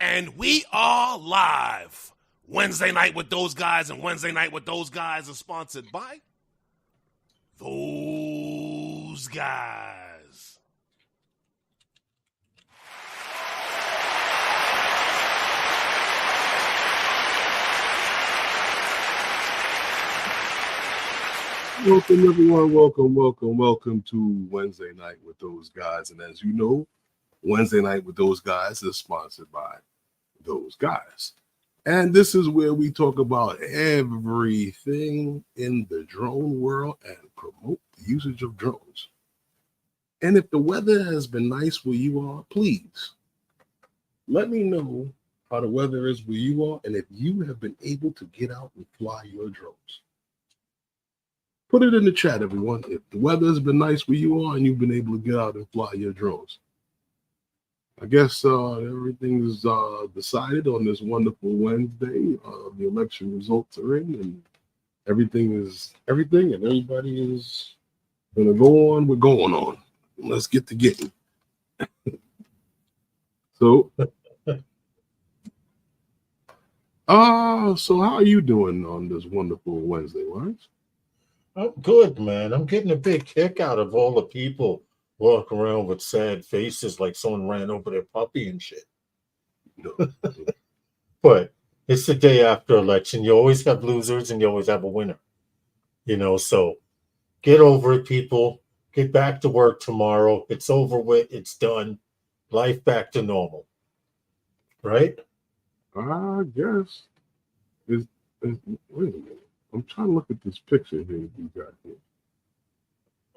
And we are live. Wednesday Night with Those Guys and Wednesday Night with Those Guys is sponsored by Those Guys. Welcome, everyone. Welcome to Wednesday Night with Those Guys. And as you know, Wednesday Night with Those Guys is sponsored by Those Guys. And this is where we talk about everything in the drone world and promote the usage of drones. And if the weather has been nice where you are, please let me know how the weather is where you are and if you have been able to get out and fly your drones. Put it in the chat, everyone. If the weather has been nice where you are and you've been able to get out and fly your drones. I guess everything is decided on this wonderful Wednesday. The election results are in, and everything, and everybody is going to go on. We're going on. Let's get to getting. So how are you doing on this wonderful Wednesday, Lawrence? I'm good, man. I'm getting a big kick out of all the people walking around with sad faces like someone ran over their puppy and shit. But it's the day after election. You always have losers and you always have a winner. So get over it, people. Get back to work tomorrow. It's over with. It's done. Life back to normal. Right? I guess. Wait a minute. I'm trying to look at this picture here you got here.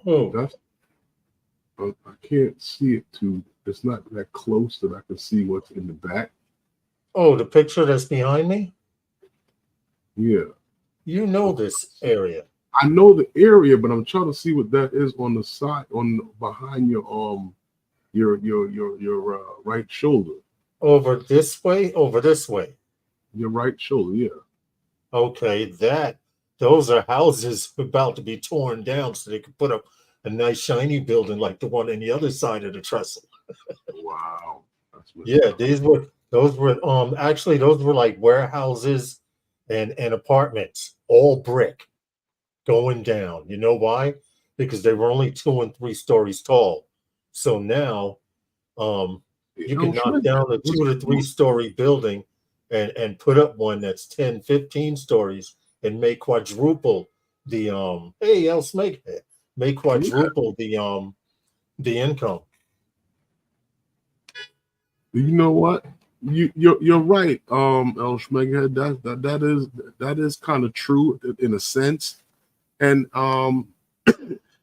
Oh. I can't see it it's not that close that I can see what's in the back. Oh, the picture that's behind me? Yeah. You know this area. I know the area, but I'm trying to see what that is on the side, behind your right shoulder. Over this way? Over this way. Your right shoulder, yeah. Okay, those are houses about to be torn down so they could put up a nice shiny building like the one on the other side of the trestle. Wow. Yeah, those were like warehouses and apartments, all brick, going down. You know why? Because they were only 2 and 3 stories tall. So now you can knock down a 2 to 3 story building and put up one that's 10, 15 stories and make quadruple the quadruple the income. You know what? You're right, El Schmeghead. That is kind of true in a sense, and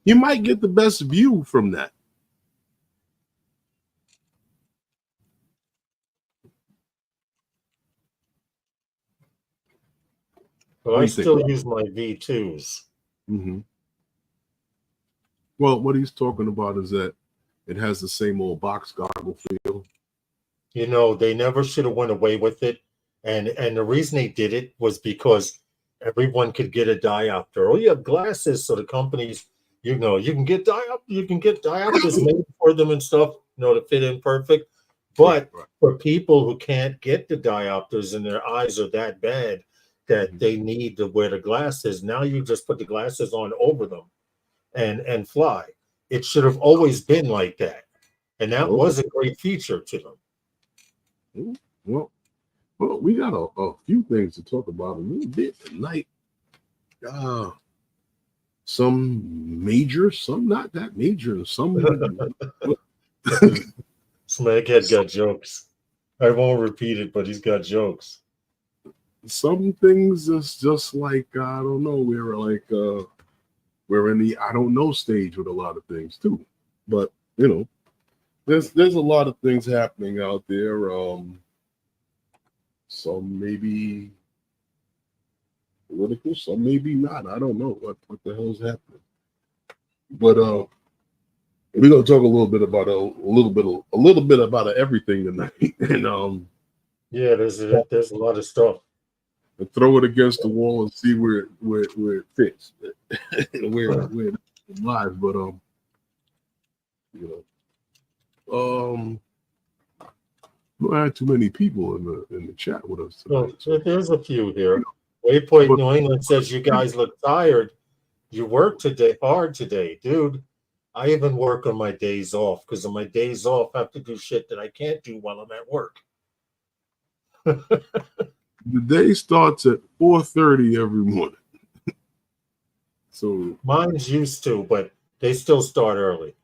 you might get the best view from that. But I still use my V2s. Mm-hmm. Well, what he's talking about is that it has the same old box goggle feel. They never should have went away with it. And the reason they did it was because everyone could get a diopter. Oh, you have glasses, so the companies, you can get diopters made for them and stuff, to fit in perfect. But right. For people who can't get the diopters and their eyes are that bad that they need to wear the glasses, now you just put the glasses on over them and fly. It should have always been like that. And that was a great feature to them. Well, we got a few things to talk about a little bit tonight. Some major, some not that major, some. Smeghead got jokes. I won't repeat it, but he's got jokes. Some things is just like, I don't know, we're in the I don't know stage with a lot of things too. But there's a lot of things happening out there. Some maybe political, some maybe not. I don't know what the hell's happening. But we're gonna talk a little bit about a little bit about everything tonight. And yeah, there's a lot of stuff. And throw it against the wall and see where it fits, where it lies. But don't have too many people in the chat with us tonight. Well, So, there's a few here. Waypoint New England says you guys look tired. You work today hard today, dude. I even work on my days off because on my days off I have to do shit that I can't do while I'm at work. the day starts at 4:30 every morning. So mine's used to, but they still start early.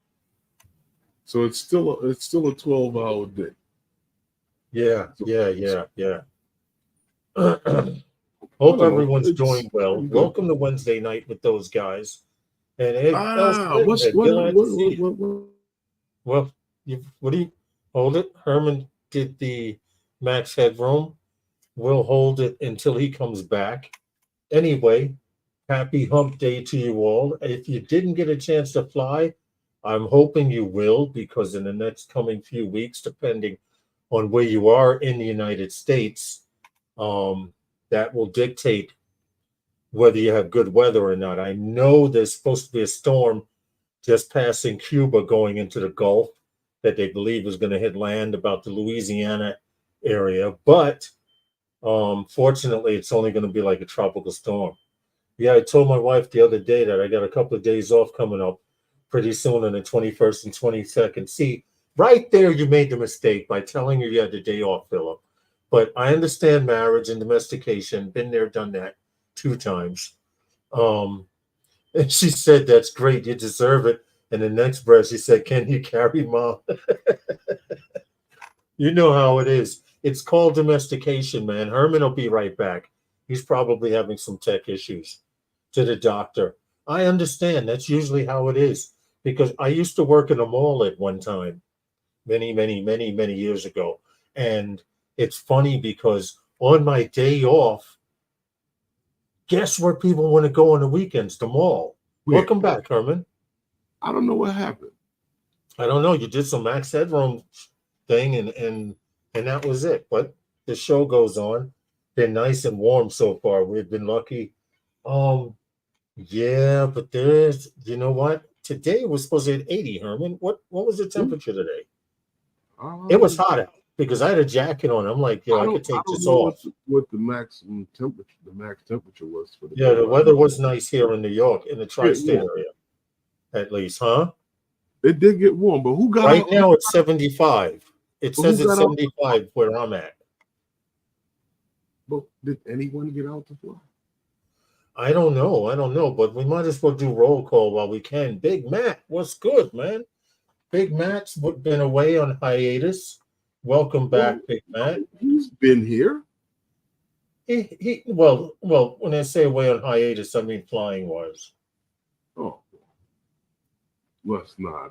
So it's still a 12-hour day. Yeah. Hope everyone's doing well. Welcome to Wednesday night with those guys. And what do you hold it? Herman did the max headroom. We'll hold it until he comes back. Anyway, happy hump day to you all. If you didn't get a chance to fly, I'm hoping you will, because in the next coming few weeks, depending on where you are in the United States, that will dictate whether you have good weather or not. I know there's supposed to be a storm just passing Cuba going into the Gulf that they believe is going to hit land about the Louisiana area, but fortunately, it's only going to be like a tropical storm. Yeah, I told my wife the other day that I got a couple of days off coming up pretty soon on the 21st and 22nd. See, right there, you made the mistake by telling her you had the day off, Philip. But I understand marriage and domestication. Been there, done that 2 times. And she said, that's great. You deserve it. And the next breath, she said, can you carry Mom? You know how it is. It's called domestication, man. Herman will be right back. He's probably having some tech issues. To the doctor. I understand. That's usually how it is. Because I used to work in a mall at one time, many years ago. And it's funny because on my day off, guess where people want to go on the weekends? The mall. Welcome back, Herman. I don't know what happened. I don't know. You did some max headroom thing and that was it. But the show goes on. Been nice and warm so far. We've been lucky. Yeah, but there's, you know what? Today was supposed to hit 80, Herman. What was the temperature today? It was hot out because I had a jacket on. I'm like, I could take this off. What the max temperature was for the day. The weather was nice here in New York, in the tri-state area, at least, huh? It did get warm, but who got right out? Now it's 75. It says it's 75 where I'm at. But did anyone get out to fly? I don't know, but we might as well do roll call while we can. Big Matt, what's good, man? Big Matt's been away on hiatus. Welcome back, Big Matt. He's been here. Well, when I say away on hiatus, I mean flying wise. Oh, let's not.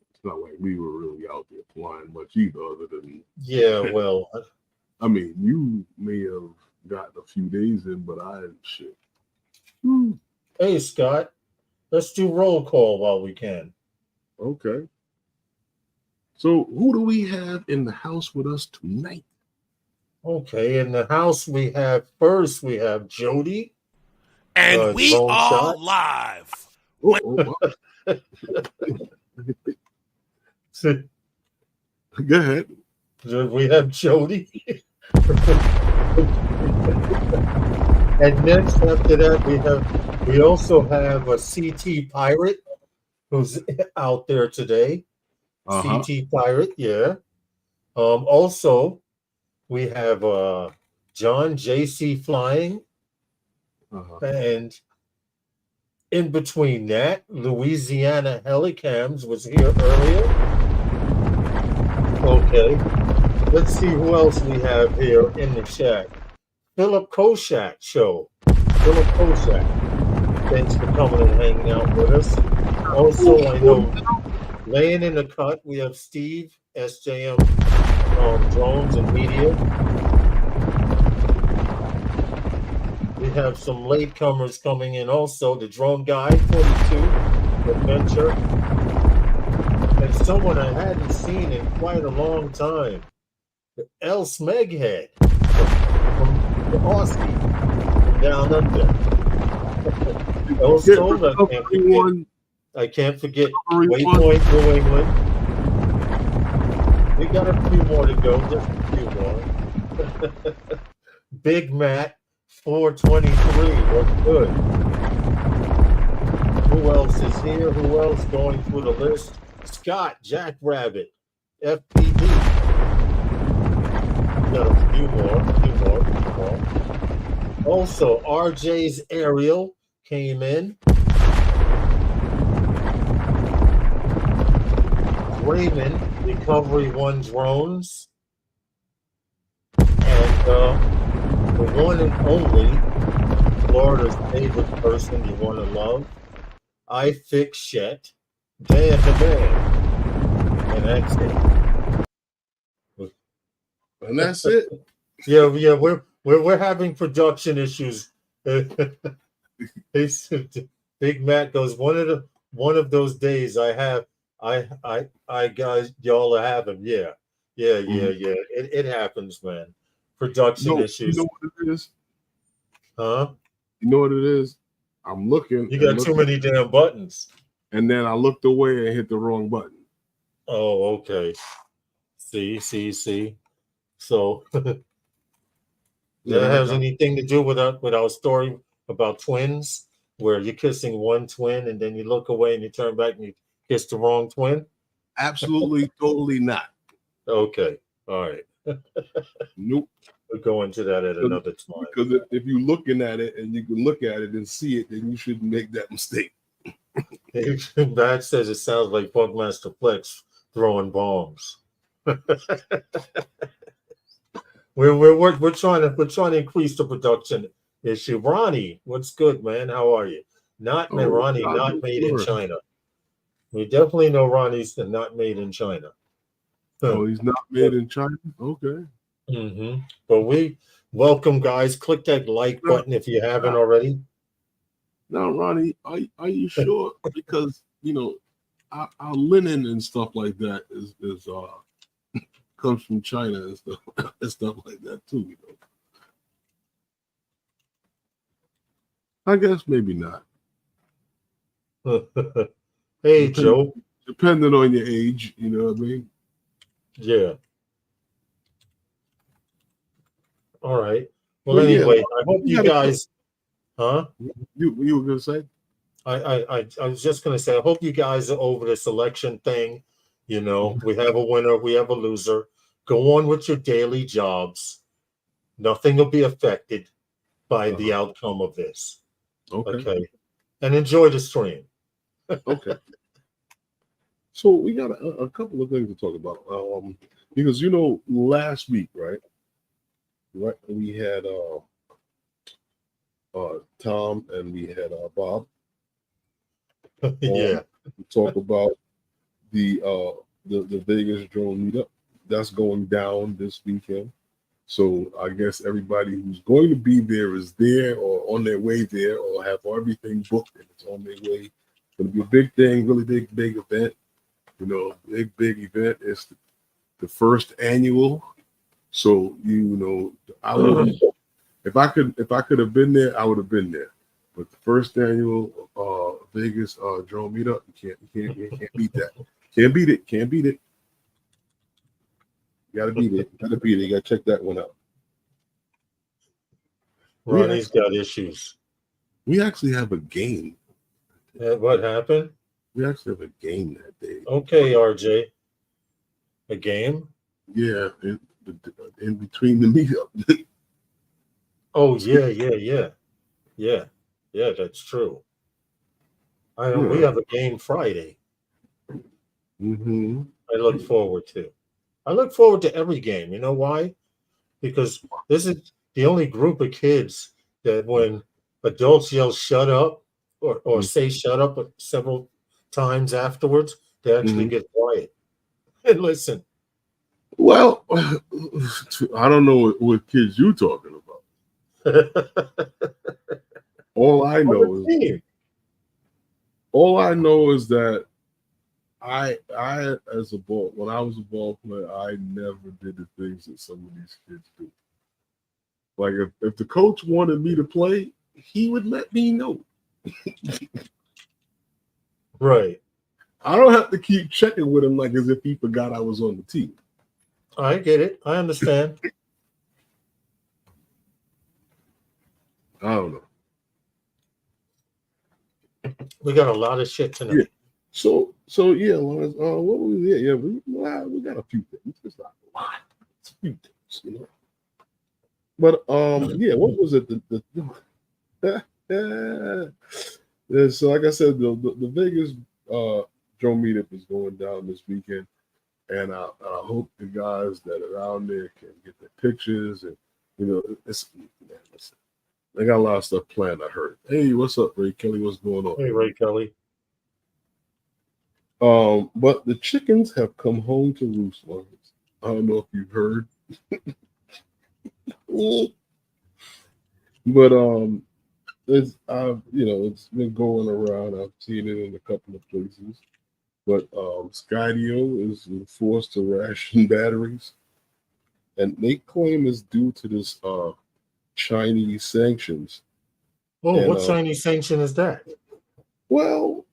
It's not like we were really out there flying much either, other than. Yeah, well. I mean, you may have gotten a few days in, but shit. Hey, Scott, let's do roll call while we can. Okay. So who do we have in the house with us tonight? Okay, in the house we have Jody. And we are live. Go ahead. We have Jody. And next after that, we also have a CT Pirate who's out there today. CT Pirate, yeah. Also, we have John JC Flying. And in between that, Louisiana Helicams was here earlier. Okay. Let's see who else we have here in the chat. Philip Koshak show. Philip Koshak. Thanks for coming and hanging out with us. Also, I know laying in the cut, we have Steve, SJM Drones and Media. We have some latecomers coming in also. The Drone Guy, 42, Adventure. And someone I hadn't seen in quite a long time. El Smeghead from Aussie, from down under. Also, I can't forget Waypoint, New England. We got a few more to go. Just a few more. Big Matt 423. What's good? Who else is here? Who else going through the list? Scott Jackrabbit FPD. Got a few more. Also, RJ's Ariel came in. Raymond, Recovery One Drones. And the one and only Florida's favorite person you want to love, I Fix Shit, Dan the Man. And that's it. And that's it. Yeah, we're having production issues. Big Matt goes, one of those days I guys y'all are having. Yeah. It happens, man. Production issues. You know what it is? Huh? You know what it is? I'm looking. You got too many damn buttons. And then I looked away and hit the wrong button. Oh, okay. See. So that has anything to do with our story about twins, where you're kissing one twin and then you look away and you turn back and you kiss the wrong twin? Absolutely, totally not. Okay. All right. Nope. We'll go into that at another time. Because if you're looking at it and you can look at it and see it, then you shouldn't make that mistake. Matt says it sounds like Funkmaster Flex throwing bombs. we're trying to increase the production issue. Ronnie, what's good, man? How are you? Ronnie, not made in China. We definitely know Ronnie's not made in China. Oh, he's not made in China? Okay. Mm-hmm. But we welcome, guys. Click that like button if you haven't already. Now, Ronnie, are you sure? Because our linen and stuff like that is comes from China and stuff like that too. I guess maybe not. Hey, Joe. Depending on your age, you know what I mean? Yeah. All right. Well, anyway, I hope you guys. Huh? You were gonna say? I was just gonna say, I hope you guys are over this election thing. We have a winner, we have a loser. Go on with your daily jobs. Nothing will be affected by the outcome of this. Okay. And enjoy the stream. Okay. So we got a couple of things to talk about. Because last week, right? We had Tom and we had Bob. Yeah. Talk about the Vegas drone meetup that's going down this weekend. So I guess everybody who's going to be there is there or on their way there or have everything booked and it's on their way. It's going to be a big thing, really big event. Big event. It's the first annual. So I would, if I could have been there, I would have been there. But the first annual Vegas drone meetup, you can't beat that. Can't beat it. You gotta beat it. You gotta check that one out. Ronnie's got issues. We actually have a game. What happened? We actually have a game that day. Okay, RJ. A game? Yeah, in between the meetup. Oh, yeah, that's true. We have a game Friday. Mm-hmm. I look forward to every game. You know why? Because this is the only group of kids that when adults yell shut up or say shut up several times afterwards, they actually get quiet and listen. Well, I don't know what kids you talking about. All I know is that I as a ball, when I was a ball player, I never did the things that some of these kids do. Like if the coach wanted me to play, he would let me know. Right. I don't have to keep checking with him like as if he forgot I was on the team. I get it. I understand. I don't know. We got a lot of shit Yeah. tonight. So yeah, Lawrence, what was it? Yeah, we got a few things. It's not a lot. It's a few things, you know. But yeah, what was it? Yeah, so like I said, the Vegas drone meetup is going down this weekend, and I hope the guys that are down there can get their pictures, and you know, listen, they got a lot of stuff planned. I heard. Hey, what's up, Ray Kelly? What's going on? Hey, Ray Kelly. But the chickens have come home to roost, Lawrence. I don't know if you've heard, but it's been going around. I've seen it in a couple of places. But Skydio is forced to ration batteries, and they claim it's due to this Chinese sanctions. Oh, And what Chinese sanction is that? well,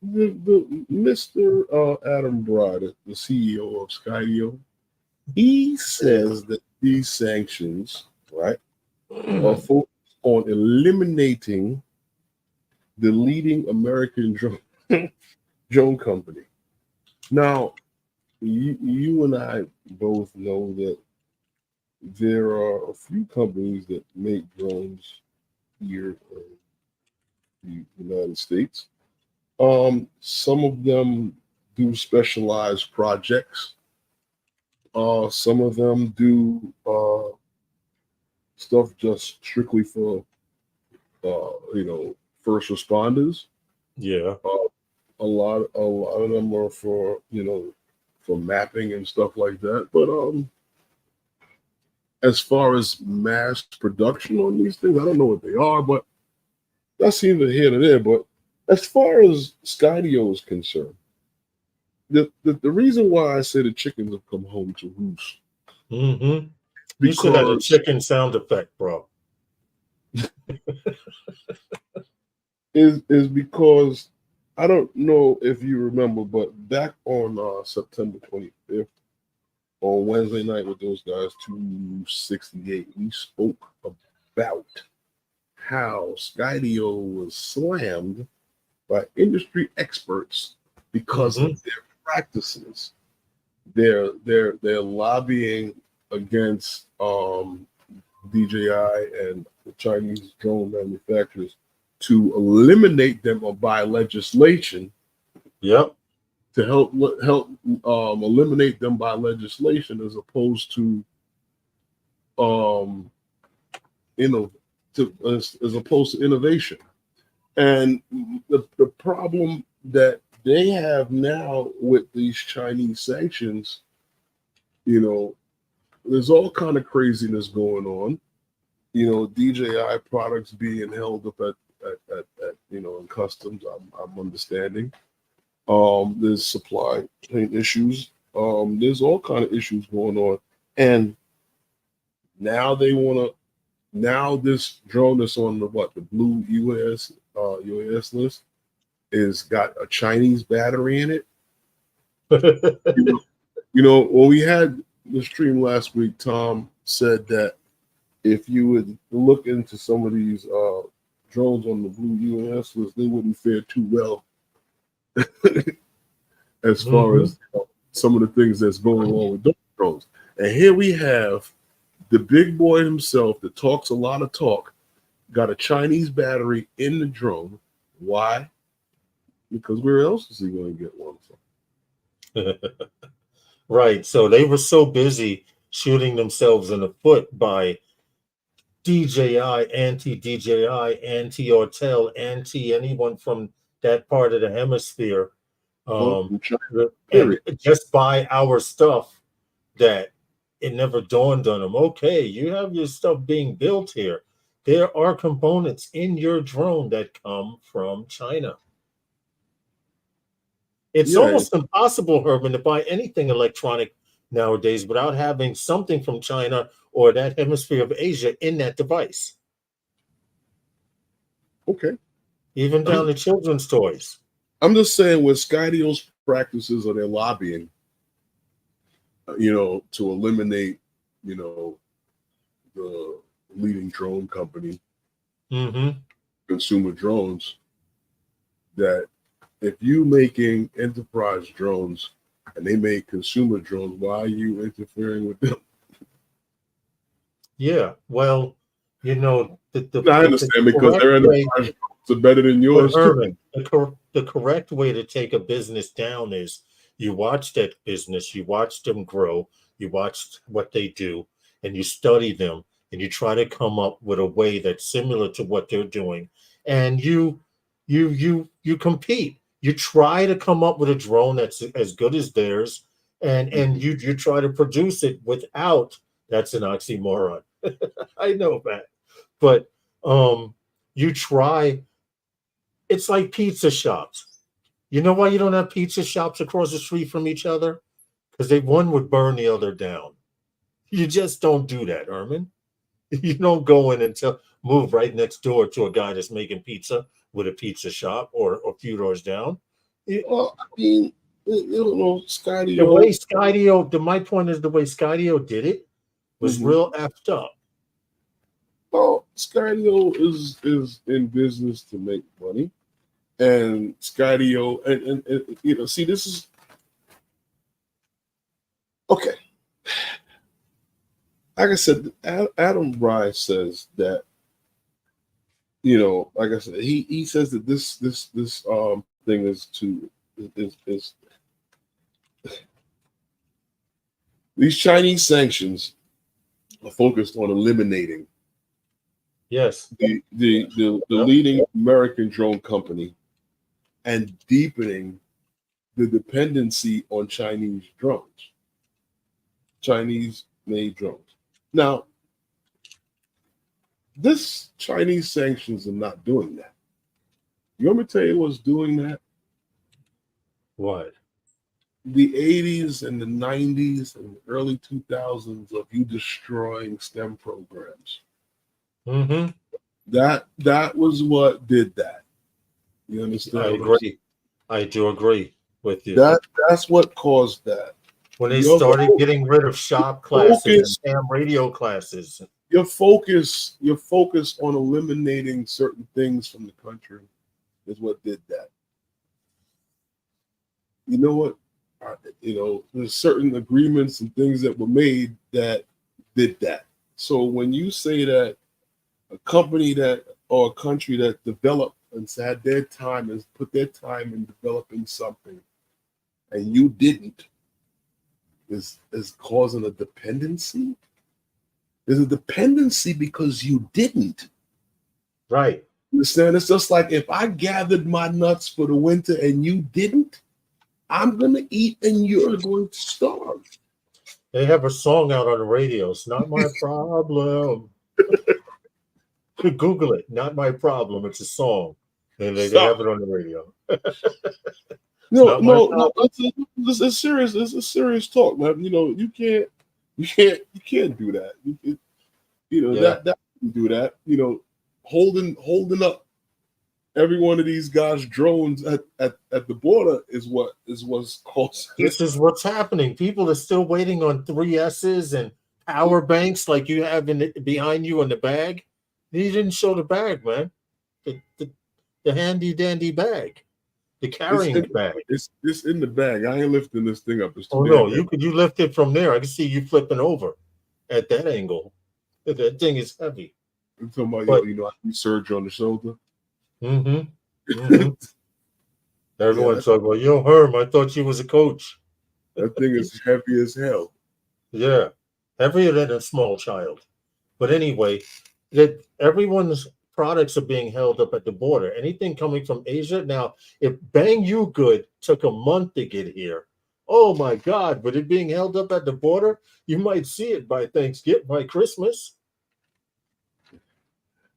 the Mr. Adam Bride, the CEO of Skydio, he says that these sanctions, right, are focused on eliminating the leading American drone company. Now, you and I both know that there are a few companies that make drones here in the United States. Some of them do specialized projects. Some of them do stuff just strictly for first responders. Yeah. A lot of them are for for mapping and stuff like that. But as far as mass production on these things, I don't know what they are, but that's either here or there. But as far as Skydio is concerned, the reason why I say the chickens have come home to roost, Mm-hmm. You should have a chicken sound effect, bro. is because I don't know if you remember, but back on September 25th, on Wednesday night with those guys, 268, we spoke about how Skydio was slammed by industry experts because of their practices. They're lobbying against DJI and the Chinese drone manufacturers to eliminate them or by legislation. Yep. To help eliminate them by legislation, as opposed to as opposed to innovation. And the problem that they have now with these Chinese sanctions, there's all kind of craziness going on. DJI products being held up at in customs. I'm understanding. There's supply chain issues. There's all kind of issues going on, and now they want to. Now this drone that's on the blue UAS list is got a Chinese battery in it. When we had the stream last week, Tom said that if you would look into some of these drones on the blue UAS list, they wouldn't fare too well as far as some of the things that's going on with those drones. And here we have the big boy himself that talks a lot of talk, got a Chinese battery in the drone. Why? Because where else is he going to get one from? Right. So they were so busy shooting themselves in the foot by DJI, anti-DJI, anti-Ortel, anti-anyone from that part of the hemisphere. And just buy our stuff, that it never dawned on them. Okay, you have your stuff being built here. There are components in your drone that come from China. It's almost impossible, Herman, to buy anything electronic nowadays without having something from China or that hemisphere of Asia in that device. Okay. Even down to children's toys. I'm just saying, with Skydio's practices or their lobbying, to eliminate, the leading drone company, Consumer Drones, that if you making enterprise drones and they make consumer drones, why are you interfering with them? Yeah, well, I understand because their enterprise drones are better than yours. Herman, the correct way to take a business down is you watch that business, you watch them grow, you watch what they do, and you study them, and you try to come up with a way that's similar to what they're doing, and you compete. You try to come up with a drone that's as good as theirs, and you try to produce it without. That's an oxymoron. I know that, but you try. It's like pizza shops. You know why you don't have pizza shops across the street from each other? Because one would burn the other down. You just don't do that, Herman. You don't go in and move right next door to a guy that's making pizza with a pizza shop or a few doors down. Well, I mean, Skydio. The way Skydio, my point is the way Skydio did it was real effed up. Well, Skydio is in business to make money, and Skydio, and see, this is okay. Like I said, Adam Bryce says that, like I said, he says that this thing is these Chinese sanctions are focused on eliminating the leading American drone company and deepening the dependency on Chinese drones, Chinese-made drones. Now, this Chinese sanctions are not doing that. You want me to tell you what's doing that? What? The 80s and the 90s and the early 2000s of you destroying STEM programs. That was what did that. You understand? I agree. I do agree with you. That's what caused that. When they started getting rid of shop classes and ham radio classes. Your focus on eliminating certain things from the country is what did that. You know what? There's certain agreements and things that were made that did that. So when you say that a company or a country that developed and had their time and put their time in developing something, and you didn't, is causing a dependency. There's a dependency because you didn't. Right. Understand? It's just like if I gathered my nuts for the winter and you didn't, I'm going to eat and you're going to starve. They have a song out on the radio. It's not my problem. Google it. Not my problem. It's a song. And they have it on the radio. No. It's serious. It's a serious talk, man. You can't do that. That do that. Holding up every one of these guys' drones at the border is what's causing. This is what's happening. People are still waiting on 3Ss and power banks like you have behind you in the bag. He didn't show the bag, man. The handy dandy bag, the carrying bag. It's in the bag. I ain't lifting this thing up. Oh no, you lift it from there. I can see you flipping over at that angle. That thing is heavy. I'm talking about, I do surge on the shoulder. Everyone's talking about, yo, Herm, I thought you was a coach. That thing is heavy as hell. Yeah, heavier than a small child. But anyway, that everyone's products are being held up at the border. Anything coming from Asia. Now, if Bang You Good took a month to get here, oh my God, with it being held up at the border, you might see it by Thanksgiving, by Christmas.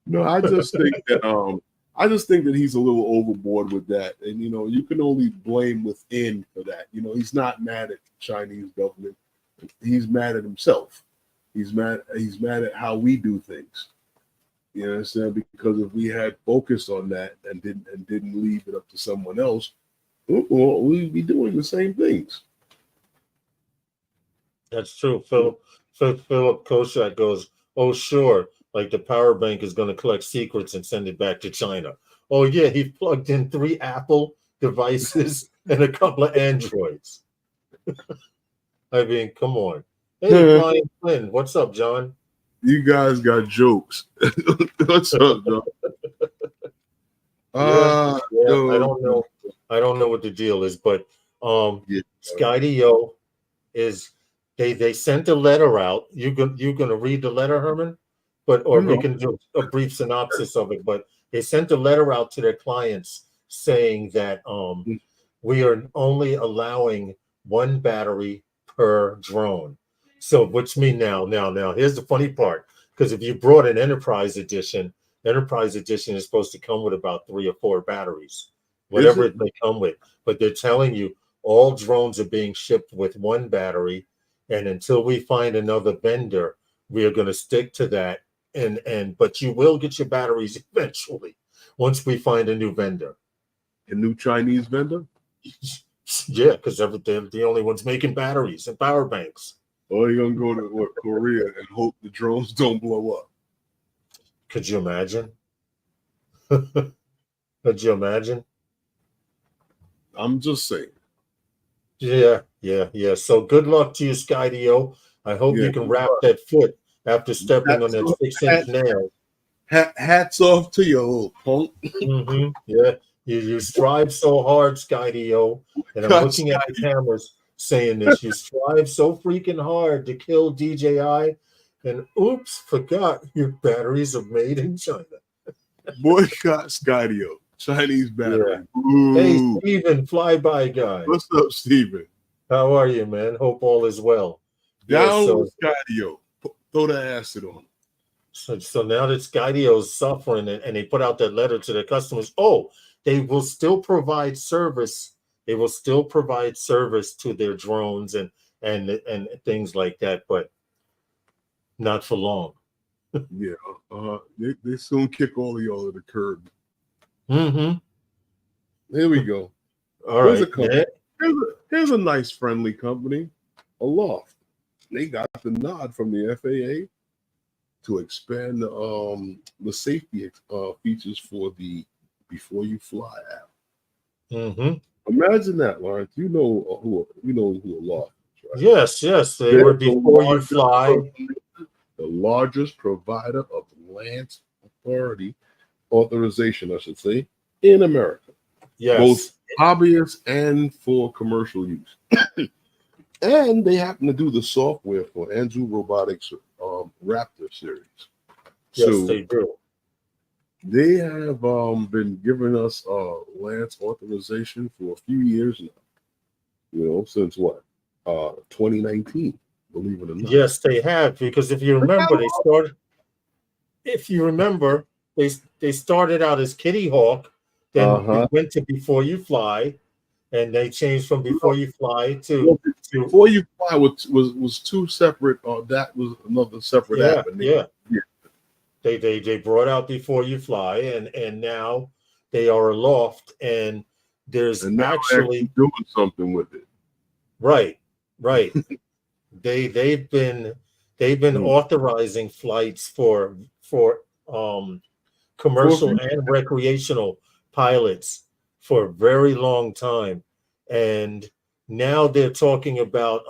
No, I just think that he's a little overboard with that. And you can only blame within for that. He's not mad at the Chinese government. He's mad at himself. He's mad at how we do things. You understand? Because if we had focused on that and didn't leave it up to someone else, we'd be doing the same things. That's true. Philip Koshak goes, "Oh, sure, like the power bank is going to collect secrets and send it back to China." Oh yeah, he plugged in 3 Apple devices and a couple of Androids. I mean, come on. Hey, Brian Flynn, what's up, John? You guys got jokes. What's up, John? Yeah, I don't know. I don't know what the deal is, but Skydio is they sent a letter out. You gonna read the letter, Herman? Or we can do a brief synopsis of it. But they sent a letter out to their clients saying that we are only allowing 1 battery per drone. So which means now here's the funny part, because if you brought an Enterprise Edition is supposed to come with about 3 or 4 batteries, whatever they come with. But they're telling you all drones are being shipped with 1 battery, and until we find another vendor, we are going to stick to that. But you will get your batteries eventually once we find a new vendor. A new Chinese vendor? Yeah, because they're the only ones making batteries and power banks. Or you're gonna go to Korea and hope the drones don't blow up. Could you imagine? Could you imagine? I'm just saying. Yeah. So good luck to you, Skydio. I hope you can wrap that foot after stepping on that 6-inch nail. Hats off to you, old punk. Mm-hmm. Yeah, you strive so hard, Skydio, and I'm looking at the cameras saying this. You strive so freaking hard to kill DJI, and oops, forgot your batteries are made in China. Boycott Skydio, Chinese battery. Yeah. Hey, Steven, flyby guy. What's up, Steven? How are you, man? Hope all is well. Down with Skydio. Throw the acid on. So now that Skydio's suffering and they put out that letter to their customers, they will still provide service. They will still provide service to their drones and things like that, but not for long. Yeah, they soon kick all of y'all to the curb. Mm-hmm. There we go. All right. Here's a nice, friendly company, Aloft. They got the nod from the FAA to expand the safety features for the Before You Fly app. Mm-hmm. Imagine that, Lawrence. You know who Aloft is, right? Yes. They were Before You Fly. The largest provider of Land Authority authorization, I should say, in America. Yes. Both hobbyists and for commercial use. And they happen to do the software for Andrew Robotics Raptor series. Yes, they do. They have been giving us Lance authorization for a few years now. Since what? 2019, believe it or not. Yes, they have, because if you remember, they started out as Kitty Hawk, then they went to Before You Fly, and they changed from Before You Fly to Before You Fly was 2 separate. That was another separate app. They brought out Before You Fly, and now they are Aloft, and there's actually doing something with it. Right. They've been authorizing flights for commercial and recreational pilots for a very long time, and now they're talking about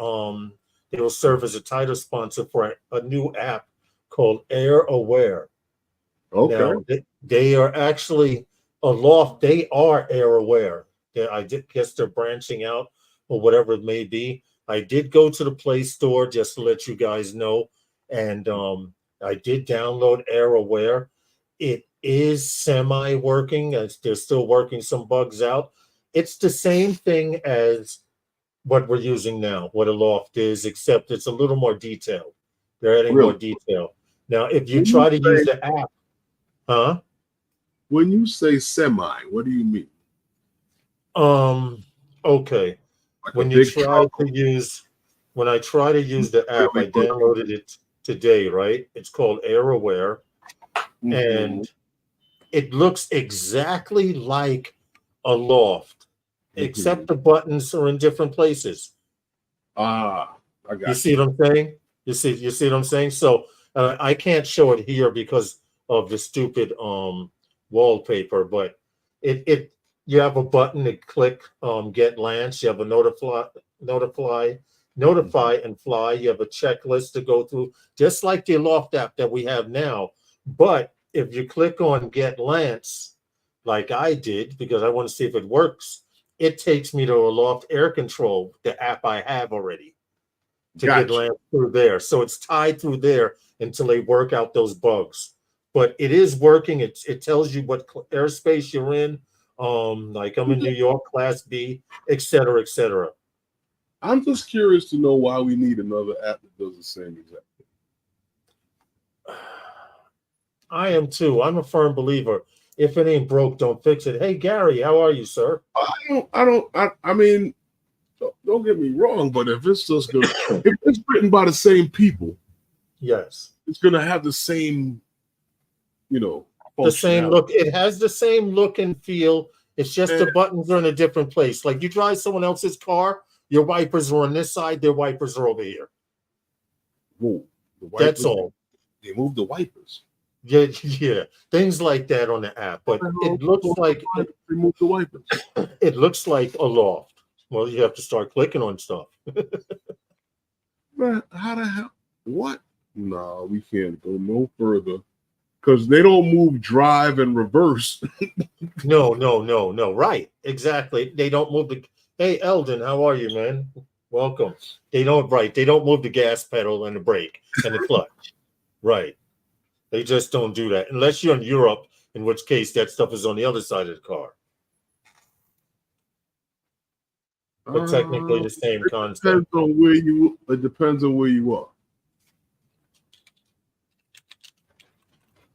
they will serve as a title sponsor for a new app called Air Aware. Okay. Now they are actually Aloft. They are Air Aware. I guess they're branching out or whatever it may be. I did go to the Play Store just to let you guys know, and I did download Air Aware. It is semi-working. They're still working some bugs out. It's the same thing as what we're using now, what Aloft is, except it's a little more detailed. They're adding more detail. Now, if you try to use the app, when you say semi, what do you mean? Okay. Like when I try to use the app, I downloaded it today, right? It's called Air Aware, and it looks exactly like Aloft, except the buttons are in different places. I got You see what I'm saying? You see what I'm saying? So I can't show it here because of the stupid wallpaper, but it you have a button to click get Lance, you have a notify and fly. You have a checklist to go through, just like the Aloft app that we have now. But if you click on get Lance, like I did, because I want to see if it works, it takes me to Aloft Air Control, the app I have already, to get gotcha. Lance through there. So it's tied through there until they work out those bugs. But it is working. It tells you what airspace you're in. Like I'm in New York, Class B, et cetera, et cetera. I'm just curious to know why we need another app that does the same exact thing. I am too. I'm a firm believer. If it ain't broke, don't fix it. Hey Gary, how are you, sir? I mean, don't get me wrong, but if it's just gonna, if it's written by the same people, yes, it's gonna have the same, you know, the same look. It has the same look and feel. It's just the buttons are in a different place. Like you drive someone else's car, your wipers are on this side, their wipers are over here. Whoa, the wipers, that's all. They moved the wipers. Yeah, things like that on the app. But it looks like remove the wipers. It looks like Aloft. Well, you have to start clicking on stuff. Man, how the hell? What? No, we can't go no further because they don't move drive and reverse. No. Right, exactly. They don't move the. Hey, Eldon, how are you, man? Welcome. They don't move the gas pedal and the brake and the clutch. Right. They just don't do that unless you're in Europe, in which case that stuff is on the other side of the car. But technically the same concept. It depends on where you are.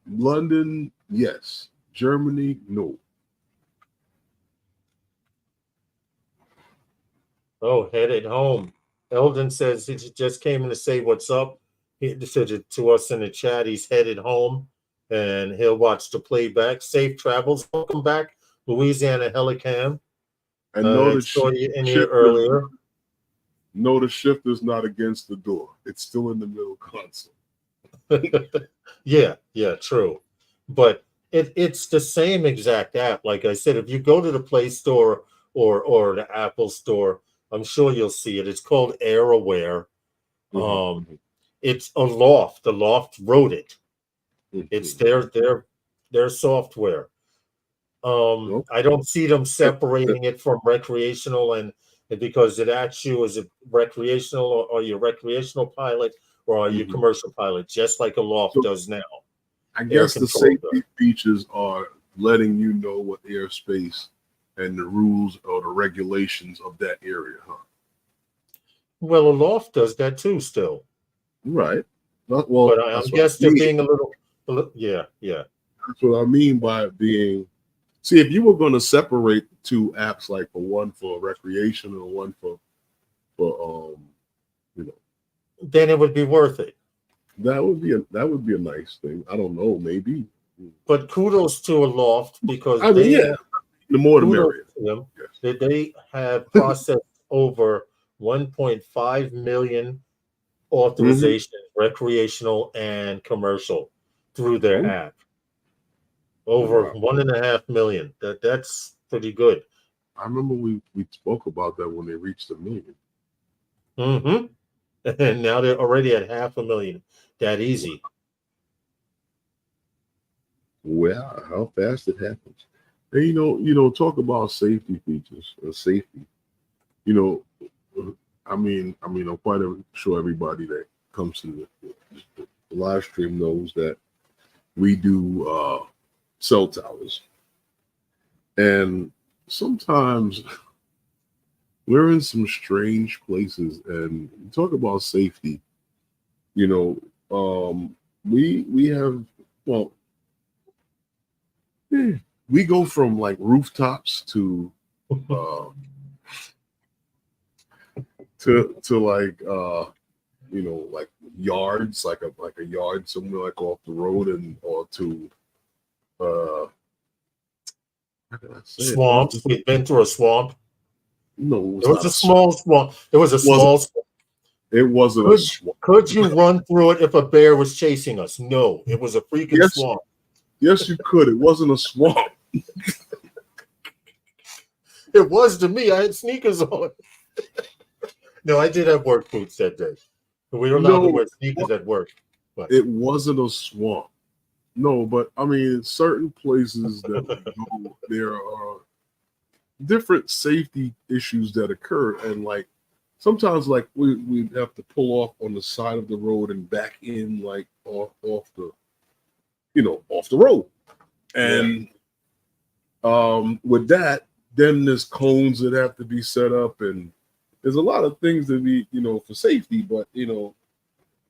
London, yes. Germany, no. Oh, headed home. Eldon says he just came in to say what's up. He said it to us in the chat. He's headed home and he'll watch the playback. Safe travels. Welcome back, Louisiana Helicam. And know I saw you in here earlier. No, the shifter's not against the door. It's still in the middle console. Yeah, true. But it's the same exact app. Like I said, if you go to the Play Store or the Apple Store, I'm sure you'll see it. It's called AirAware. Mm-hmm. It's Aloft. Aloft wrote it. Mm-hmm. It's their software. I don't see them separating it from recreational and because it asks you, is it recreational or are you a recreational pilot or are you a commercial pilot, just like Aloft does now. I guess the safety features are letting you know what airspace and the rules or the regulations of that area, huh? Well, Aloft does that too still. Right. But I guess they're being a little, yeah. That's what I mean by being. See, if you were going to separate two apps, like one for recreation and one for then it would be worth it. That would be a nice thing. I don't know, maybe. But kudos to Aloft because the more the merrier. Yes. They have processed over 1.5 million authorizations, recreational and commercial, through their app. Over 1.5 million. That's pretty good. I remember we spoke about that when they reached 1 million. Mm-hmm. And now they're already at 500,000. That easy. Well, how fast it happens. And talk about safety features and safety. I mean, I'm quite sure everybody that comes to the live stream knows that we do cell towers. And sometimes we're in some strange places and talk about safety. We have, we go from like rooftops to like like yards, like a yard somewhere like off the road or to swamps. We've been through a swamp. No, it was a small swamp. It was a small swamp. It wasn't a swamp. Could you run through it if a bear was chasing us? No, it was a freaking swamp. Yes, you could. It wasn't a swamp. It was to me. I had sneakers on. No, I did have work boots that day. We were allowed to wear sneakers at work. But it wasn't a swamp. No, but I mean, certain places that we go, there are different safety issues that occur, and like sometimes, like we have to pull off on the side of the road and back in, like off the road, and with that, then there's cones that have to be set up, and there's a lot of things that be for safety. But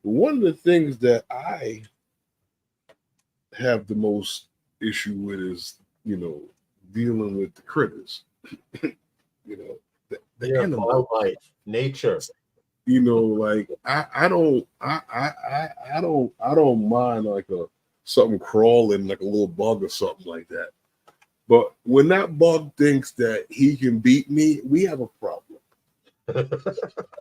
one of the things that I have the most issue with is dealing with the critters. The animal life, nature. Like I don't mind like something crawling, like a little bug or something like that. But when that bug thinks that he can beat me, we have a problem.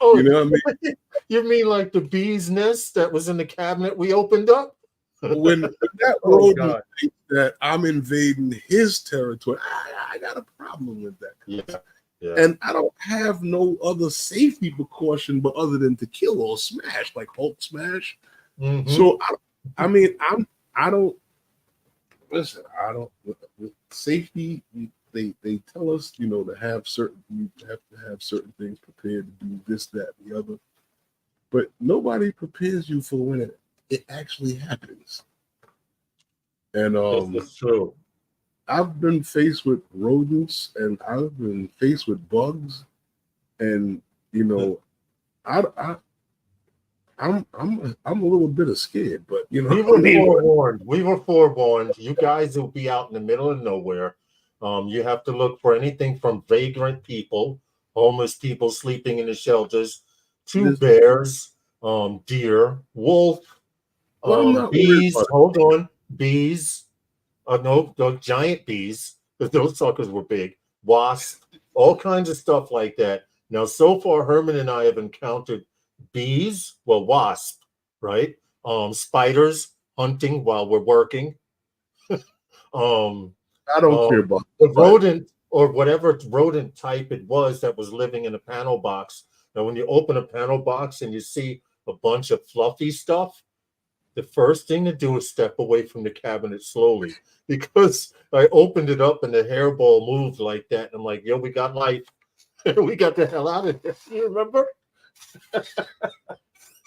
Oh, you know what I mean? You mean like the bee's nest that was in the cabinet we opened up? When that rodent thinks that I'm invading his territory, I got a problem with that. Yeah. And I don't have no other safety precaution but other than to kill or smash, like Hulk smash. Mm-hmm. So I don't listen. I don't with safety. They tell us to have certain, you have to have certain things prepared to do this, that, and the other. But nobody prepares you for when it actually happens. And this is true. I've been faced with rodents and I've been faced with bugs, and I'm a little bit scared, but we were forewarned. We were forewarned. You guys will be out in the middle of nowhere. You have to look for anything from vagrant people, homeless people sleeping in the shelters, to bears, deer, wolf, bees. Hold on, bees. No, giant bees, because those suckers were big. Wasps, all kinds of stuff like that. Now, so far, Herman and I have encountered bees, wasp, right? Spiders hunting while we're working. I don't care about the rodent or whatever rodent type it was that was living in a panel box. Now, when you open a panel box and you see a bunch of fluffy stuff, the first thing to do is step away from the cabinet slowly, because I opened it up and the hairball moved like that. And I'm like, yo, we got life. We got the hell out of here. You remember?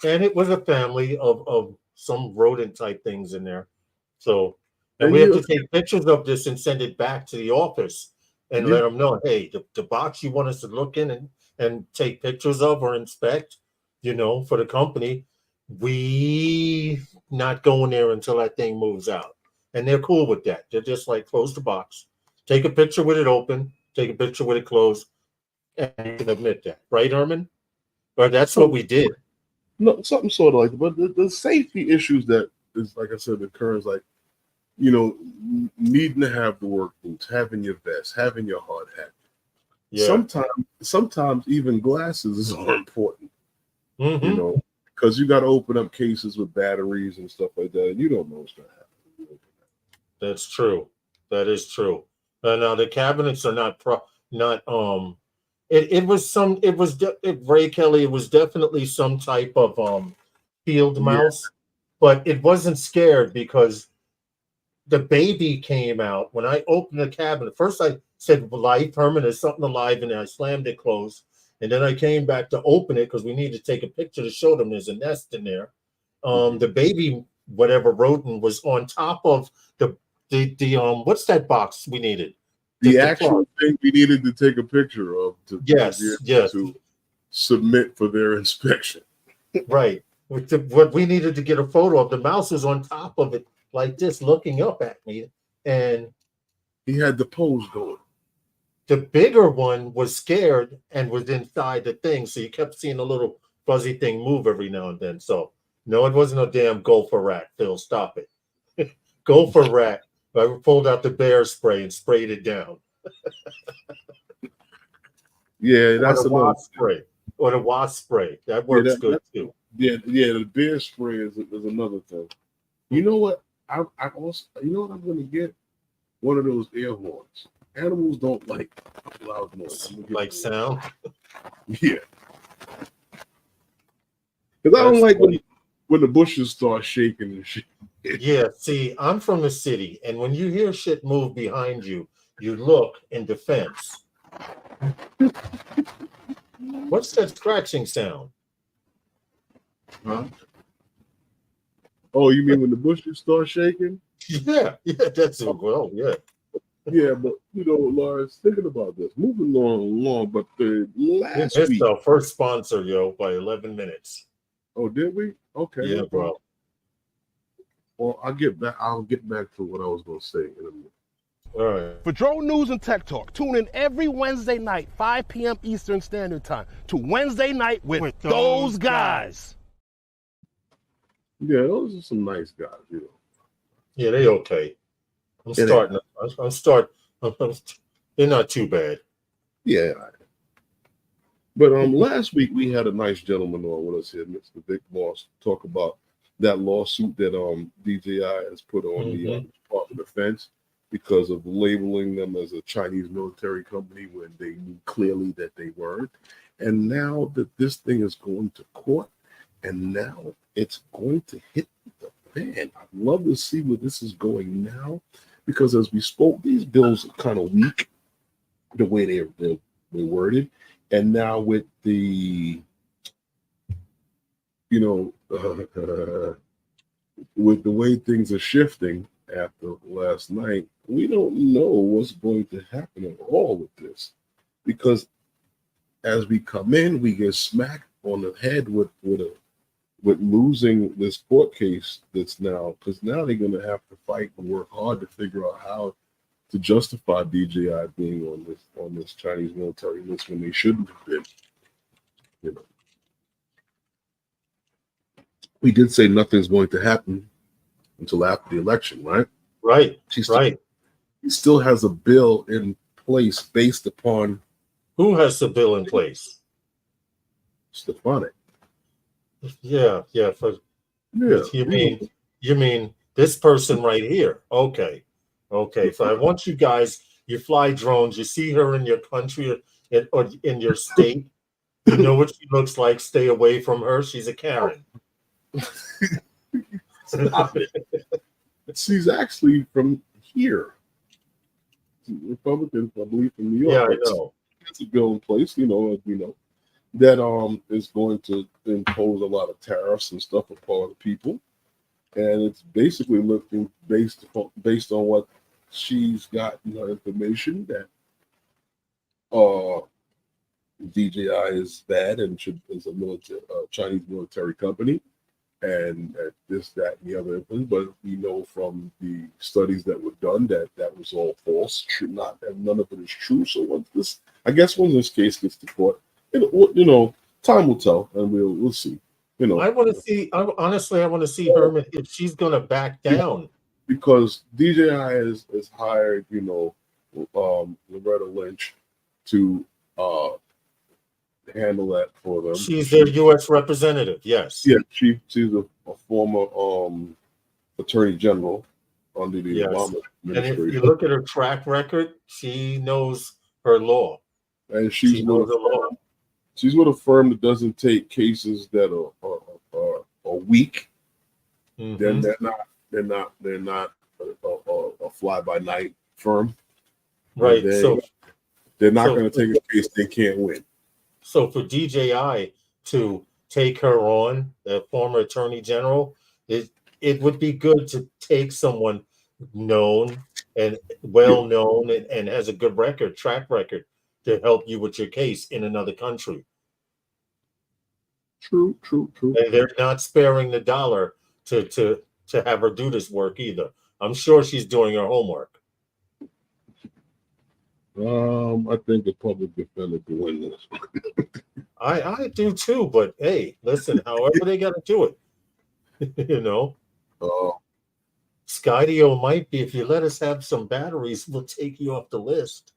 And it was a family of some rodent type things in there. So, and we have to take pictures of this and send it back to the office and let them know, hey, the box you want us to look in and take pictures of or inspect, for the company, we not going there until that thing moves out. And they're cool with that. They're just like, close the box, take a picture with it open, take a picture with it closed, and you can admit that. Right, Herman? But that's what we did. No, something sort of like, but the safety issues that is, like I said, occurs like, needing to have the work boots, having your vest, having your hard hat. Yeah. Sometimes even glasses are important. Mm-hmm. Because you got to open up cases with batteries and stuff like that, and you don't know what's going to happen. That's true. That is true. Now the cabinets are not It was Ray Kelly. It was definitely some type of field mouse, but it wasn't scared because the baby came out when I opened the cabinet. First, I said, "Life, Herman, there's something alive," and I slammed it closed. And then I came back to open it because we needed to take a picture to show them there's a nest in there. The baby, whatever rodent, was on top of the what's that box we needed? The actual thing we needed to take a picture of to submit for their inspection. Right. What we needed to get a photo of, the mouse was on top of it like this, looking up at me, and he had the pose going. The bigger one was scared and was inside the thing, so you kept seeing a little fuzzy thing move every now and then. So, no, it wasn't a damn gopher rat, Phil. Stop it. Gopher rat. I pulled out the bear spray and sprayed it down. Yeah, that's a wasp spray. or the wasp spray. That Yeah, works good too. yeah. The bear spray is another thing. You know what? I also, you know what I'm gonna get? One of those air horns. Animals don't like loud noise. I'm gonna get Like sound. yeah, because I don't That's like funny. when the bushes start shaking and shit. Yeah, see, I'm from the city, and when you hear shit move behind you, you look in defense. What's that scratching sound? Huh? Oh, you mean when the bushes start shaking? Yeah, that's it. Well, yeah. Yeah, but you know, Lars, thinking about this, moving along, but the We last missed week. our first sponsor, yo, by 11 minutes. Oh, did we? Okay, Yeah, no bro. problem. Well, I'll get back to what I was going to say in a minute. All right. For drone news and tech talk, tune in every Wednesday night, 5 p.m. Eastern Standard Time, to Wednesday Night with those guys. Yeah, those are some nice guys, you know. Yeah, they okay. They're not too bad. Yeah. But last week we had a nice gentleman on with us here, Mr. Vic Moss, talk about that lawsuit that DJI has put on the Department of Defense because of labeling them as a Chinese military company when they knew clearly that they weren't. And now that this thing is going to court, and now it's going to hit the fan. I'd love to see where this is going now, because as we spoke, these bills are kind of weak the way they're worded. And now with the, with the way things are shifting after last night, we don't know what's going to happen at all with this, because as we come in, we get smacked on the head with losing this court case that's now, because now they're going to have to fight and work hard to figure out how to justify DJI being on this Chinese military list when they shouldn't have been. You know, we did say nothing's going to happen until after the election, right? Right. He still has a bill in place based upon. Who has the bill in place? Stefanik. Yeah. You mean this person right here? Okay. So I want you guys. You fly drones. You see her in your country or in your state. You know what she looks like. Stay away from her. She's a Karen. Stop it. She's actually from here. Republican, I believe, from New York. Yeah, I know. There's a bill in place, as we know, that is going to impose a lot of tariffs and stuff upon the people. And it's basically looking based on what she's got in her information that DJI is bad and is a Chinese military company, and this, that, and the other thing. But we know from the studies that were done that was all false. None of it is true. So when this case gets to court, time will tell, and we'll see. I want to see. Honestly, I want to see her if she's going to back down. Because DJI has hired, Loretta Lynch to handle that for them. She's their U.S. representative. Yes. Yeah, she's a former attorney general under the Obama administration. And if you look at her track record, she knows her law. And she knows the law. She's with a firm that doesn't take cases that are weak. Mm-hmm. Then they're not a fly-by-night firm. Right. They're not going to take a case they can't win. So for DJI to take her on, the former attorney general, it would be good to take someone known and well known and has a good track record to help you with your case in another country. True. And they're not sparing the dollar to have her do this work either. I'm sure she's doing her homework. I think the public defender can win this. I do too, but hey, listen, however they got to do it, Skydio might be, if you let us have some batteries, we'll take you off the list.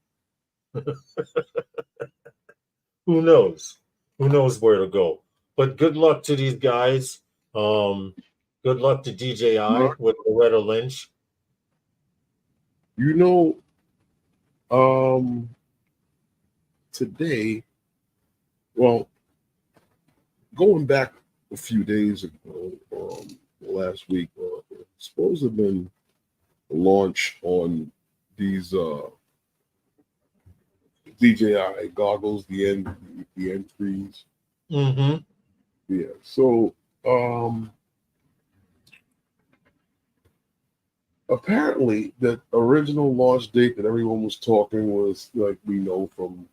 Who knows? who knows where to go. But good luck to these guys. Good luck to DJI with Loretta Lynch. You know, today, well, going back a few days ago, last week, it's supposed to have been a launch on these DJI goggles, the N3s. Mm-hmm. Yeah. So apparently the original launch date that everyone was talking was, like, we know from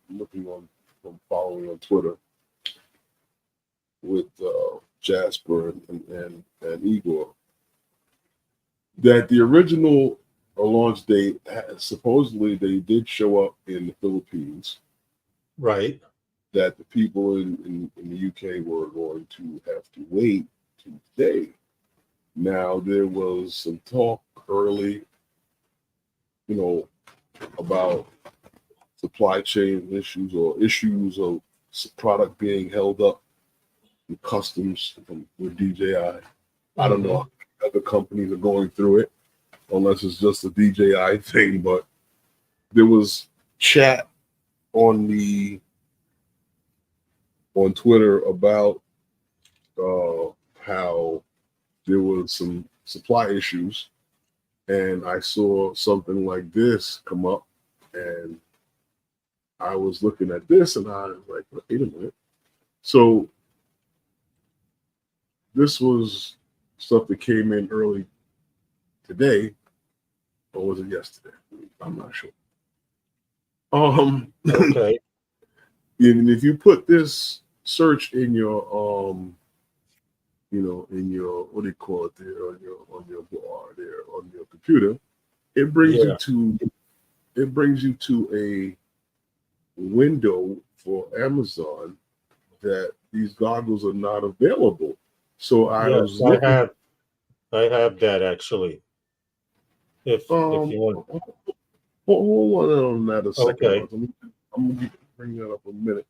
from following on Twitter with Jasper and Igor, that the original launch date supposedly they did show up in the Philippines. Right. That the people in the UK were going to have to wait to today. Now, there was some talk early, about supply chain issues or issues of product being held up in customs with DJI. I don't know how other companies are going through it, unless it's just a DJI thing, but there was chat on Twitter about how there was some supply issues, and I saw something like this come up, and I was looking at this, and I was like, wait a minute. So this was stuff that came in early today, or was it yesterday? I'm not sure. Okay. And if you put this search in your in your, what do you call it there, on your bar there on your computer, it brings you to a window for Amazon that these goggles are not available. So I was looking. I have that actually. If you want, hold on that a second. Okay. I'm gonna bring that up in a minute.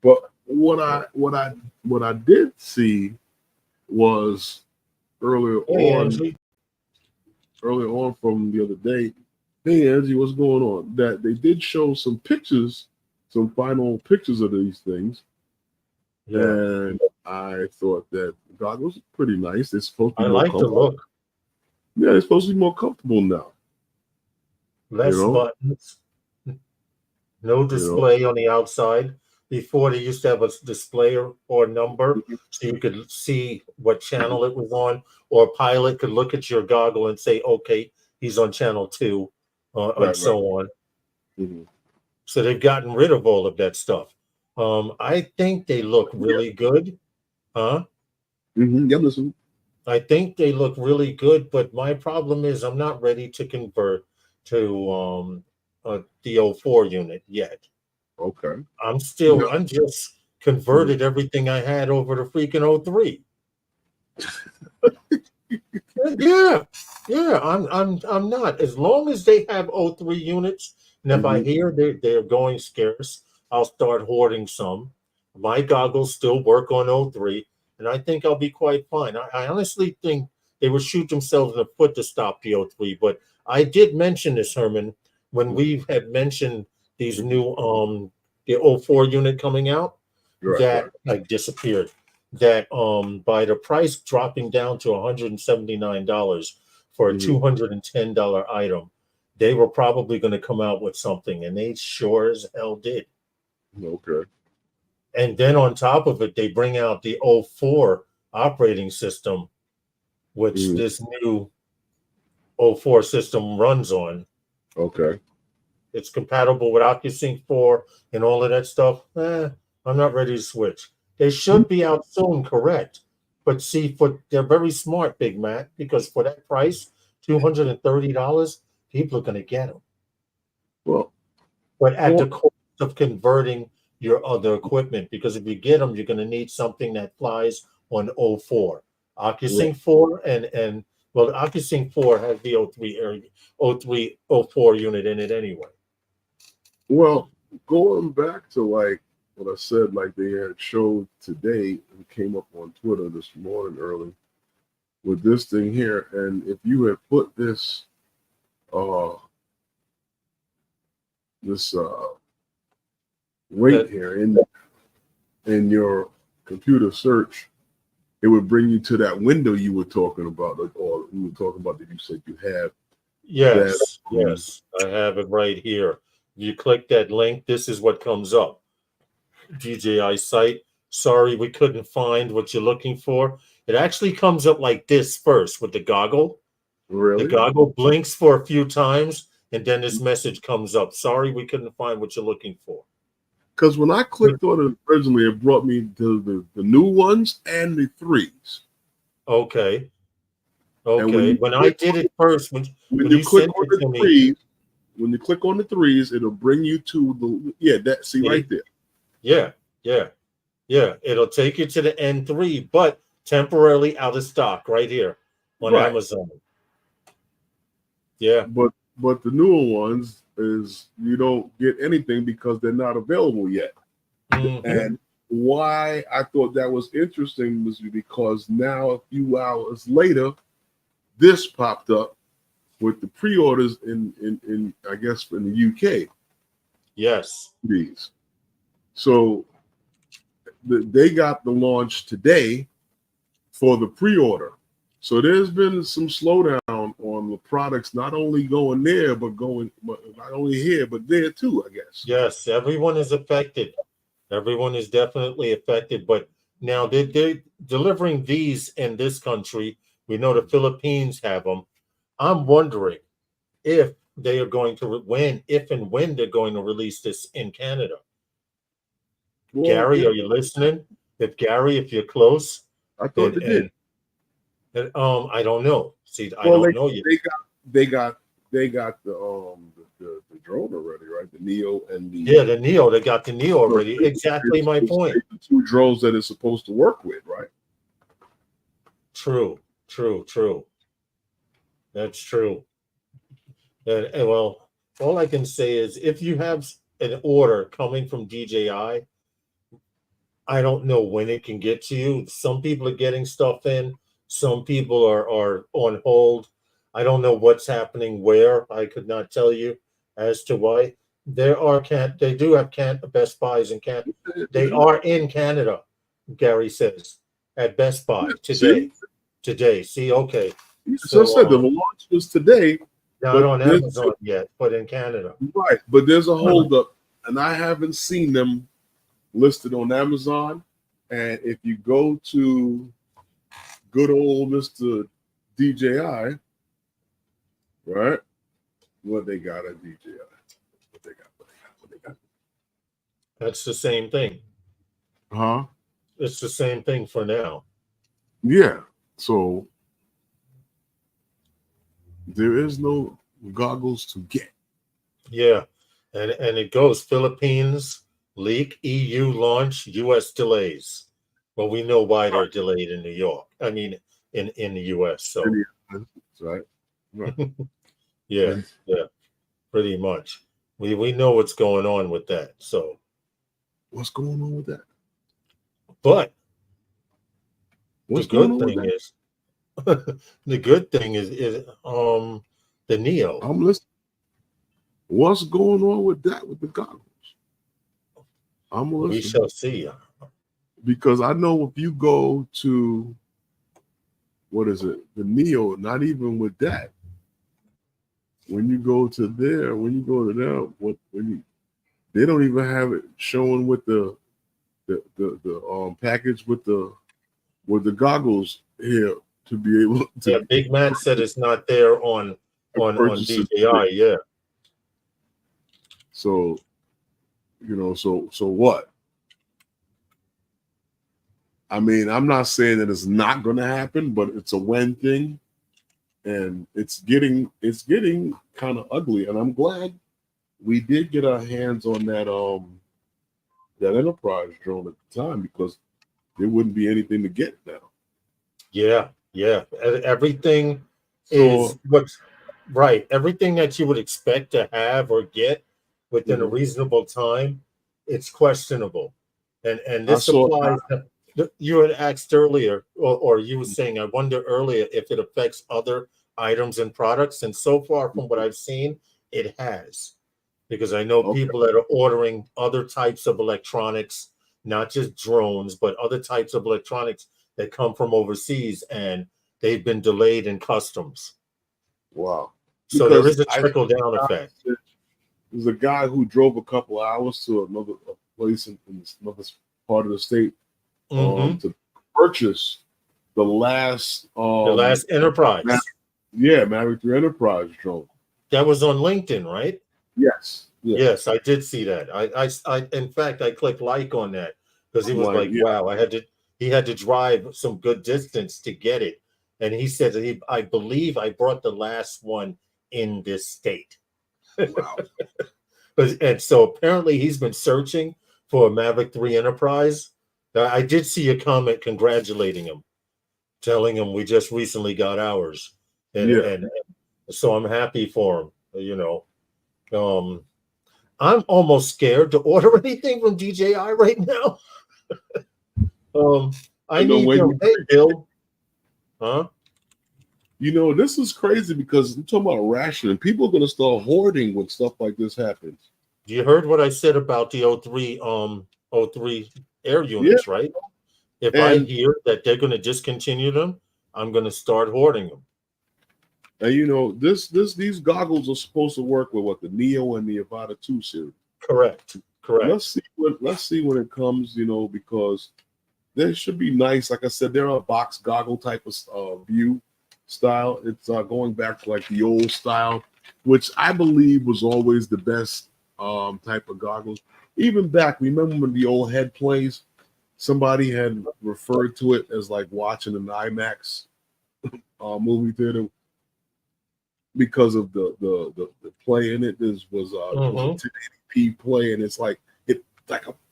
But what I did see was earlier on from the other day. Hey Angie, what's going on? That they did show some pictures, some final pictures of these things. Yeah. And I thought that the goggles are pretty nice. They're supposed to be more comfortable. The look. Yeah, they're supposed to be more comfortable now. Less buttons. No display on the outside. Before, they used to have a display or number, so you could see what channel it was on, or a pilot could look at your goggle and say, okay, he's on channel 2, and so on. Mm-hmm. So they've gotten rid of all of that stuff. I think they look really good. Huh? Mm-hmm. Yeah, listen. I think they look really good, but my problem is I'm not ready to convert to the 04 unit yet. Okay. I'm just converted everything I had over to freaking 03. Yeah, I'm not. As long as they have 03 units, and if I hear they're going scarce, I'll start hoarding some. My goggles still work on 03, and I think I'll be quite fine. I honestly think they would shoot themselves in the foot to stop the 03, but I did mention this, Herman, when we had mentioned these new the 04 unit coming out, like disappeared. That by the price dropping down to $179 for a $210 item, they were probably going to come out with something, and they sure as hell did. Okay. And then on top of it, they bring out the 04 operating system, which this new 04 system runs on. Okay. It's compatible with OcuSync 4 and all of that stuff. I'm not ready to switch. They should be out soon, correct? But see, they're very smart, Big Mac, because for that price, $230, people are going to get them. Well, but at the cost of converting your other equipment, because if you get them, you're going to need something that flies on 04. OcuSync 4 and OcuSync 4 has the 04 unit in it anyway. Well, going back to like what I said, like they had showed today and came up on Twitter this morning early with this thing here. And if you had put this rate here in your computer search, it would bring you to that window you were talking about, or you were talking about that you said you have. Yes, yes, I have it right here. You click that link, this is what comes up. DJI site. Sorry, we couldn't find what you're looking for. It actually comes up like this first with the goggle. Really? The goggle blinks for a few times, and then this message comes up. Sorry, we couldn't find what you're looking for. Because when I clicked on it originally, it brought me to the new ones and the 3s. Okay. Okay. When I did it first, when you click on the 3s, when you click on the 3s, it'll bring you to the right there. Yeah. It'll take you to the N3, but temporarily out of stock right here on Amazon. Yeah. But the newer ones is you don't get anything because they're not available yet. Mm-hmm. And why I thought that was interesting was because now a few hours later, this popped up with the pre-orders in I guess in the UK. Yes. These. So they got the launch today for the pre-order. So there's been some slowdown on the products, not only going there, but not only here, but there too, I guess. Yes, everyone is affected. Everyone is definitely affected. But now they're delivering these in this country. We know the Philippines have them. I'm wondering if they are going to if and when they're going to release this in Canada. Well, Gary, are you listening? If you're close, I thought they did. I don't know. See, I don't know yet. They got the drone already, right? The Neo and the the Neo. They got the Neo already. Exactly my point. The 2 drones that it's supposed to work with, right? True. That's true. And well, all I can say is if you have an order coming from DJI, I don't know when it can get to you. Some people are getting stuff in. Some people are on hold. I don't know what's happening where. I could not tell you as to why. They do have Best Buys in Canada. They are in Canada, Gary says, at Best Buy today. Today. See, okay. So I said the launch was today. Not on Amazon yet, but in Canada. Right. But there's a holdup, and I haven't seen them listed on Amazon. And if you go to good old Mr. DJI, right? What they got at DJI? What they got? That's the same thing. Huh? It's the same thing for now. Yeah. So there is no goggles to get. Yeah. And it goes Philippines leak, EU launch, US delays. Well, we know why they're delayed in New York. I mean, in the US. So right. yeah, pretty much. We know what's going on with that. So what's going on with that? But the good thing is the Neo. I'm listening. What's going on with that with the goggles? I'm listening. We shall see. Because I know if you go to the Neo, not even with that. When you go to them, they don't even have it showing with the package with the goggles here to be able to. Yeah, Big Man said it's not there on DJI. Yeah. So, so what? I mean, I'm not saying that it's not going to happen, but it's a when thing, and it's getting kind of ugly. And I'm glad we did get our hands on that Enterprise drone at the time, because there wouldn't be anything to get now. Yeah. Everything is what's right. Everything that you would expect to have or get within a reasonable time, it's questionable. And I this saw. applies. You had asked earlier, or you were saying, I wonder earlier if it affects other items and products. And so far, from what I've seen, it has. Because I know Okay. people that are ordering other types of electronics, not just drones, but other types of electronics that come from overseas, and they've been delayed in customs. Wow. So there Because is a trickle down effect. There's a guy who drove a couple hours to another place in another part of the state to purchase the last Enterprise. Mavic 3 Enterprise drone. That was on LinkedIn, right? Yes. Yes, I did see that. I in fact, I clicked like on that because he was like, wow, he had to drive some good distance to get it. And he said that I believe I brought the last one in this state. Wow. And so apparently he's been searching for a Mavic 3 Enterprise. I did see a comment congratulating him, telling him we just recently got ours. And so I'm happy for him, you know. I'm almost scared to order anything from DJI right now. I need them. Hey, Bill. Huh? You know, this is crazy because I'm talking about Ration, and people are going to start hoarding when stuff like this happens. You heard what I said about the 03 air units, right? If I hear that they're going to discontinue them, I'm going to start hoarding them. And you know, these goggles are supposed to work with what the Neo and the Avata 2 series. Correct. Let's see when it comes, you know, because they should be nice. Like I said, they're a box goggle type of view style. It's going back to like the old style, which I believe was always the best type of goggles. Even back, remember when the old head plays, somebody had referred to it as like watching an IMAX movie theater because of the play in it. This was a 1080p play, and it's like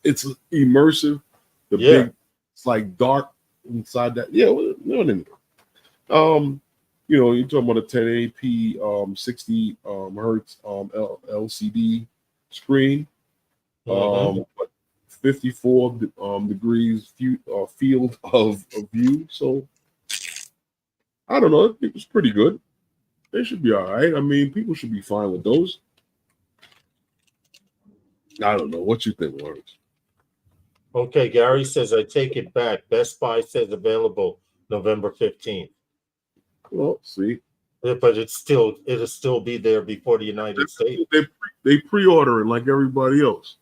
it's immersive. Big, it's like dark inside that. Yeah, you know, you're talking about a 1080p 60 hertz LCD screen, but 54 degrees field of view. So I don't know. It was pretty good. They should be all right. I mean, people should be fine with those. I don't know. What you think, Lawrence? Okay, Gary says, I take it back. Best Buy says available November 15th. Well, see. But it'll still be there before the United States. They pre-order it like everybody else.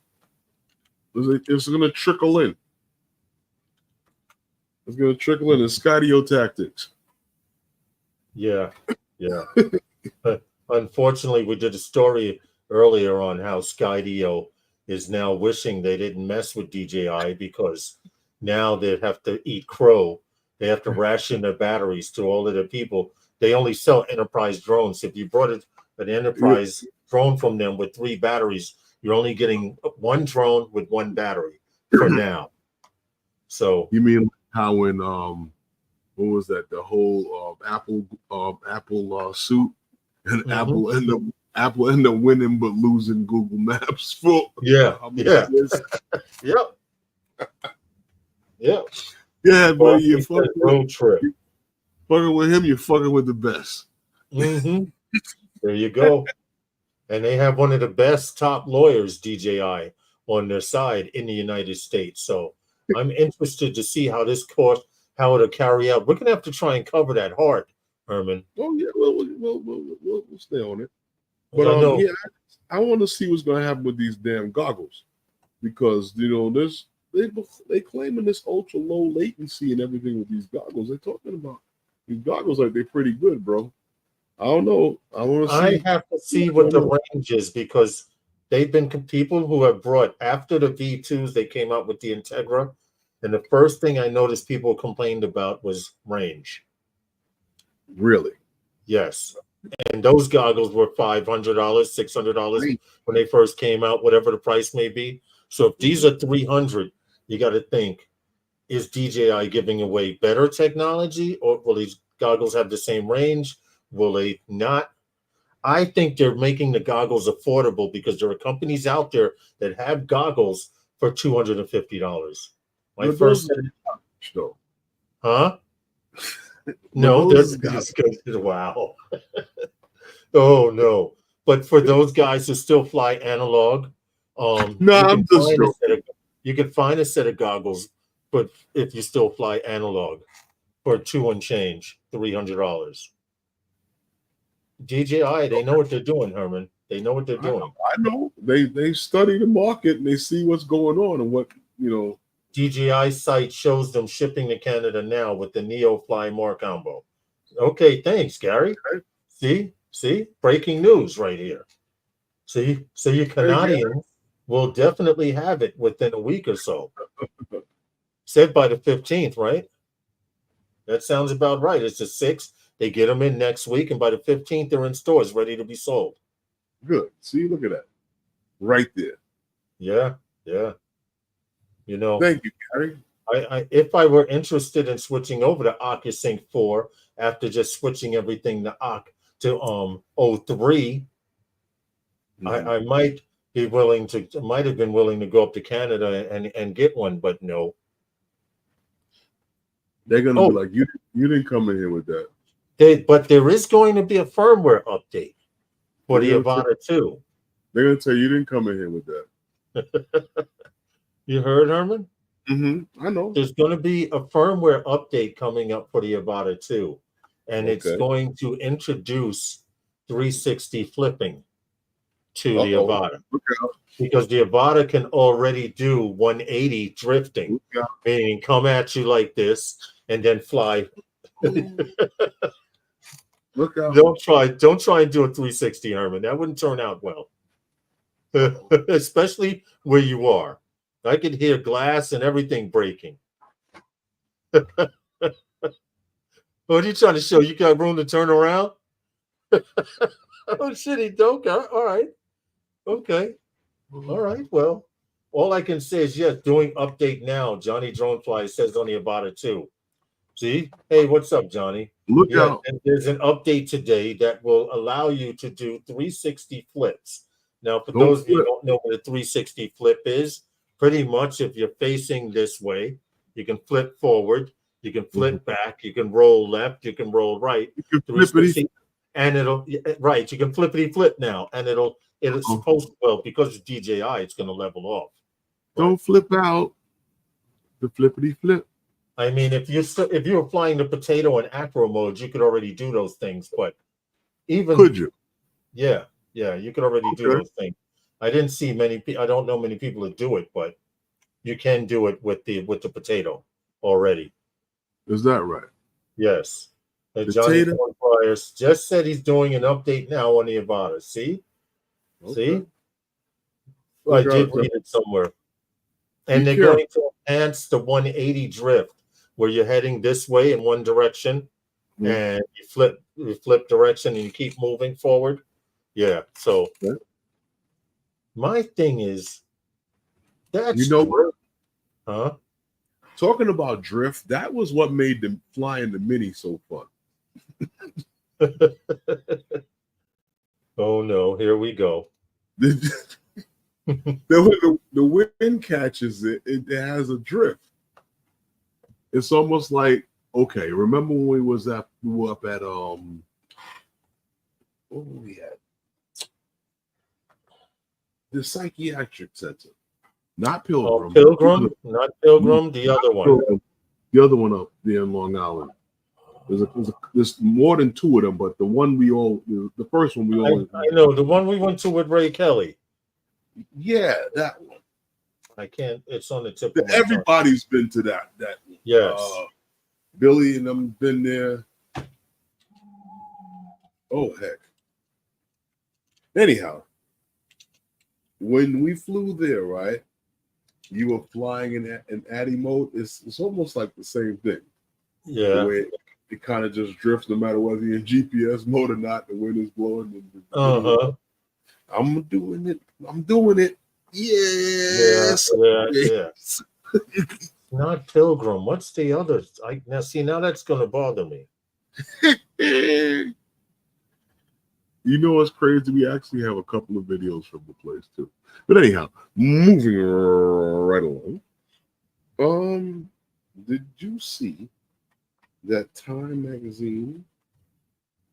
It's going to trickle in. It's going to trickle in. It's Skydio tactics. Yeah. Unfortunately, we did a story earlier on how Skydio is now wishing they didn't mess with DJI because now they have to eat crow. They have to ration their batteries to all of their people. They only sell enterprise drones. If you brought an enterprise drone from them with 3 batteries, you're only getting one drone with 1 battery for now. So you mean how when what was that? The whole Apple suit and Apple ended up winning but losing Google Maps for Yep. Yeah, but you fucking road trip. Fucking with him, you're fucking with the best. There you go. And they have one of the best top lawyers, DJI, on their side in the United States. So I'm interested to see how this court, how it'll carry out. We're gonna have to try and cover that hard, Herman. Oh yeah, we'll stay on it. But I want to see what's gonna happen with these damn goggles because you know they claiming this ultra low latency and everything with these goggles. They're talking about these goggles like they're pretty good, bro. I don't know. I have to see what the range is because they've been people who have brought after the V2s. They came out with the Integra, and the first thing I noticed people complained about was range. Really? Yes. And those goggles were $500, $600 when they first came out, whatever the price may be. So if these are $300, you got to think: is DJI giving away better technology, or will these goggles have the same range? Will they not? I think they're making the goggles affordable because there are companies out there that have goggles for $250. My But first, those though. huh? But No, those that's good. Wow. Oh no. But for those guys who still fly analog, No, you can I'm just find a joking. set of goggles, but if you still fly analog for $2 and change, $300. DJI, they know what they're doing, Herman. They know what they're doing. I know. They study the market and they see what's going on and what, you know. DJI site shows them shipping to Canada now with the Neo Fly More combo. Okay, thanks, Gary. Okay. See, breaking news right here. See, so your Canadians will definitely have it within a week or so. Said by the 15th, right? That sounds about right. It's the 6th. They get them in next week, and by the 15th, they're in stores ready to be sold. Good. See, look at that. Right there. Yeah. You know, Thank you, Gary. if I were interested in switching over to OcuSync 4 after just switching everything to 03, I might have been willing to go up to Canada and get one, but no. They're gonna be like, you didn't come in here with that. But there is going to be a firmware update for the Avata 2. They're gonna tell you didn't come in here with that. You heard, Herman? I know. There's going to be a firmware update coming up for the Avata 2, and it's going to introduce 360 flipping to the Avata. Because the Avata can already do 180 drifting, meaning come at you like this and then fly. Look out. Don't try and do a 360, Herman. That wouldn't turn out well. Especially where you are. I could hear glass and everything breaking. What are you trying to show? You got room to turn around? Oh, shit, he don't. All right. Okay. All right. Well, all I can say is, yes, doing update now. Johnny Dronefly says on the Avata 2. See? Hey, what's up, Johnny? Look out. And there's an update today that will allow you to do 360 flips. Now, for those of you who don't know what a 360 flip is, pretty much if you're facing this way, you can flip forward, you can flip back, you can roll left, you can roll right. You can flippity, and you can flippity flip now, and it'll supposed to, well, because it's DJI, it's going to level off. Don't flip out. The flippity flip. I mean, if you were flying the potato in acro mode, you could already do those things. But even could you? Yeah, you could already do those things. I didn't see many. I don't know many people that do it, but you can do it with the potato already. Is that right? Yes. Johnny Flyers just said he's doing an update now on the Avata. See? I did read it somewhere. And they're going to enhance the 180 drift, where you're heading this way in one direction, and you flip direction and you keep moving forward. Yeah. So my thing is, that's what? Huh? Talking about drift, that was what made them flying the Mini so fun. Oh no, here we go. The wind catches it, it has a drift. It's almost like, okay, remember when we were up at what were we at? The psychiatric center. Not Pilgrim. Not Pilgrim, the other one. The other one up there in Long Island. There's more than two of them, but the one the first one we always. I know the one we went to with Ray Kelly. Yeah, that one. I can't. It's on the tip. Of my Everybody's been to that. Yes. Billy and them been there. Oh heck. Anyhow, when we flew there, right? You were flying in Addy mode. It's almost like the same thing. Yeah. The way it kind of just drifts no matter whether you're in GPS mode or not. The wind is blowing. I'm doing it. Yes. Yeah. Not Pilgrim. What's the other? Now that's going to bother me. You know what's crazy? We actually have a couple of videos from the place too. But anyhow, moving right along. Did you see that Time Magazine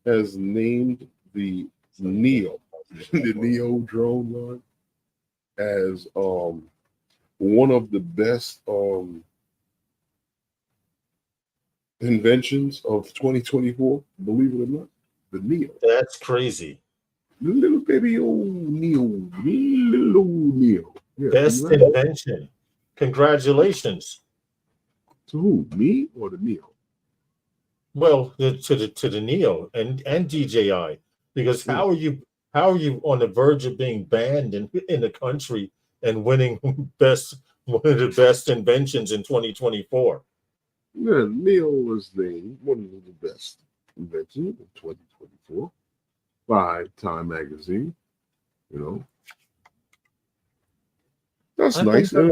has named the Neo, the Neo drone line, as one of the best inventions of 2024? Believe it or not, the Neo. That's crazy. The little baby old Neo, little old Neo. Yeah, Best invention. Congratulations. To who? Me or the Neo? Well, to the Neo and DJI, because how are you on the verge of being banned in the country and winning one of the best inventions in 2024? Yeah, Neo was named one of the best inventions of 2024 by Time Magazine. You know, that's nice. I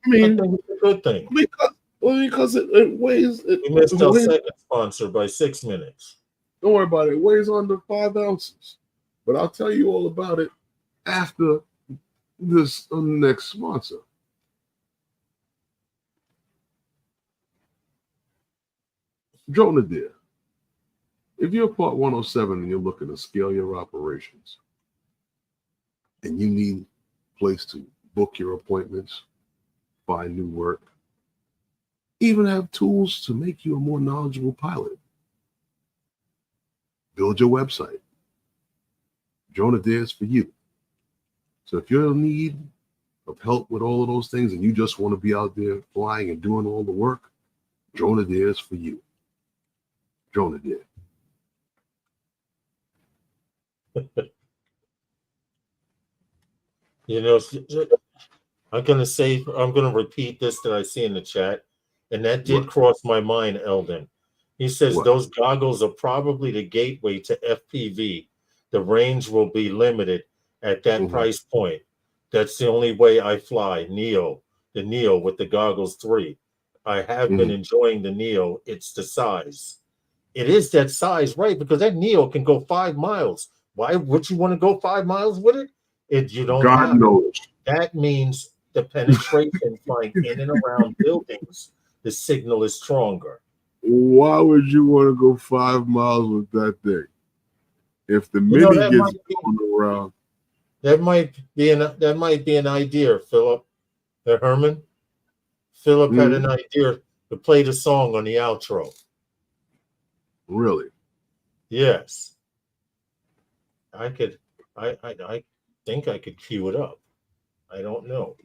mean, it's a good thing. Because it weighs. We missed our second sponsor by 6 minutes. Don't worry about it. It weighs under 5 ounces. But I'll tell you all about it after this next sponsor. Droneadir. If you're part 107 and you're looking to scale your operations and you need a place to book your appointments, find new work, even have tools to make you a more knowledgeable pilot, build your website, Droneadir is for you. So if you're in need of help with all of those things and you just want to be out there flying and doing all the work, Droneadir is for you. Droneadir. You know, I'm going to repeat this that I see in the chat, and that did cross my mind, Eldon. He says those goggles are probably the gateway to FPV. The range will be limited at that price point. That's the only way I fly. The Neo with the goggles 3. I have been enjoying the Neo. It's the size. It is that size, right? Because that Neo can go 5 miles. Why would you want to go 5 miles with it? You don't. God knows. That means the penetration flying in and around buildings, the signal is stronger. Why would you want to go 5 miles with that thing? If the mini gets going around, that might be an idea, Philip. Herman. Philip had an idea to play the song on the outro. Really? Yes. I think I could cue it up. I don't know.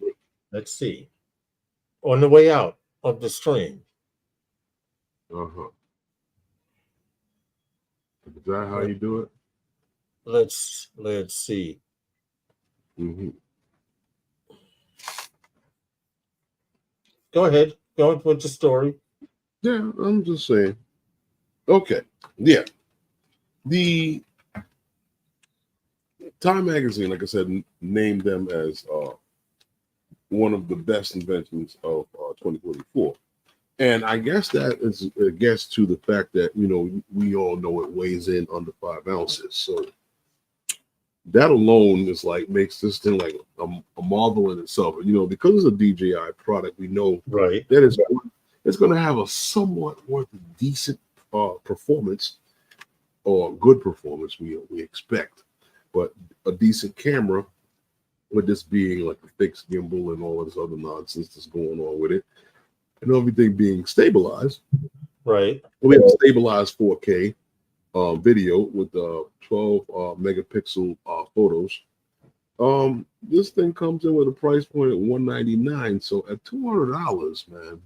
Let's see. On the way out of the stream. Is that how you do it? Let's see. Go ahead. Go on with the story. Yeah, I'm just saying. Okay. Yeah. The Time Magazine, like I said, named them as one of the best inventions of 2024. And I guess that gets to the fact that, you know, we all know it weighs in under 5 ounces. So that alone is makes this thing like a marvel in itself. You know, because it's a DJI product, we know that it's going to have a somewhat decent performance, or good performance we expect. But a decent camera, with this being like a fixed gimbal and all of this other nonsense that's going on with it, and everything being stabilized. Right. We have a stabilized 4K video with 12 megapixel photos. This thing comes in with a price point at $199. So at $200, man,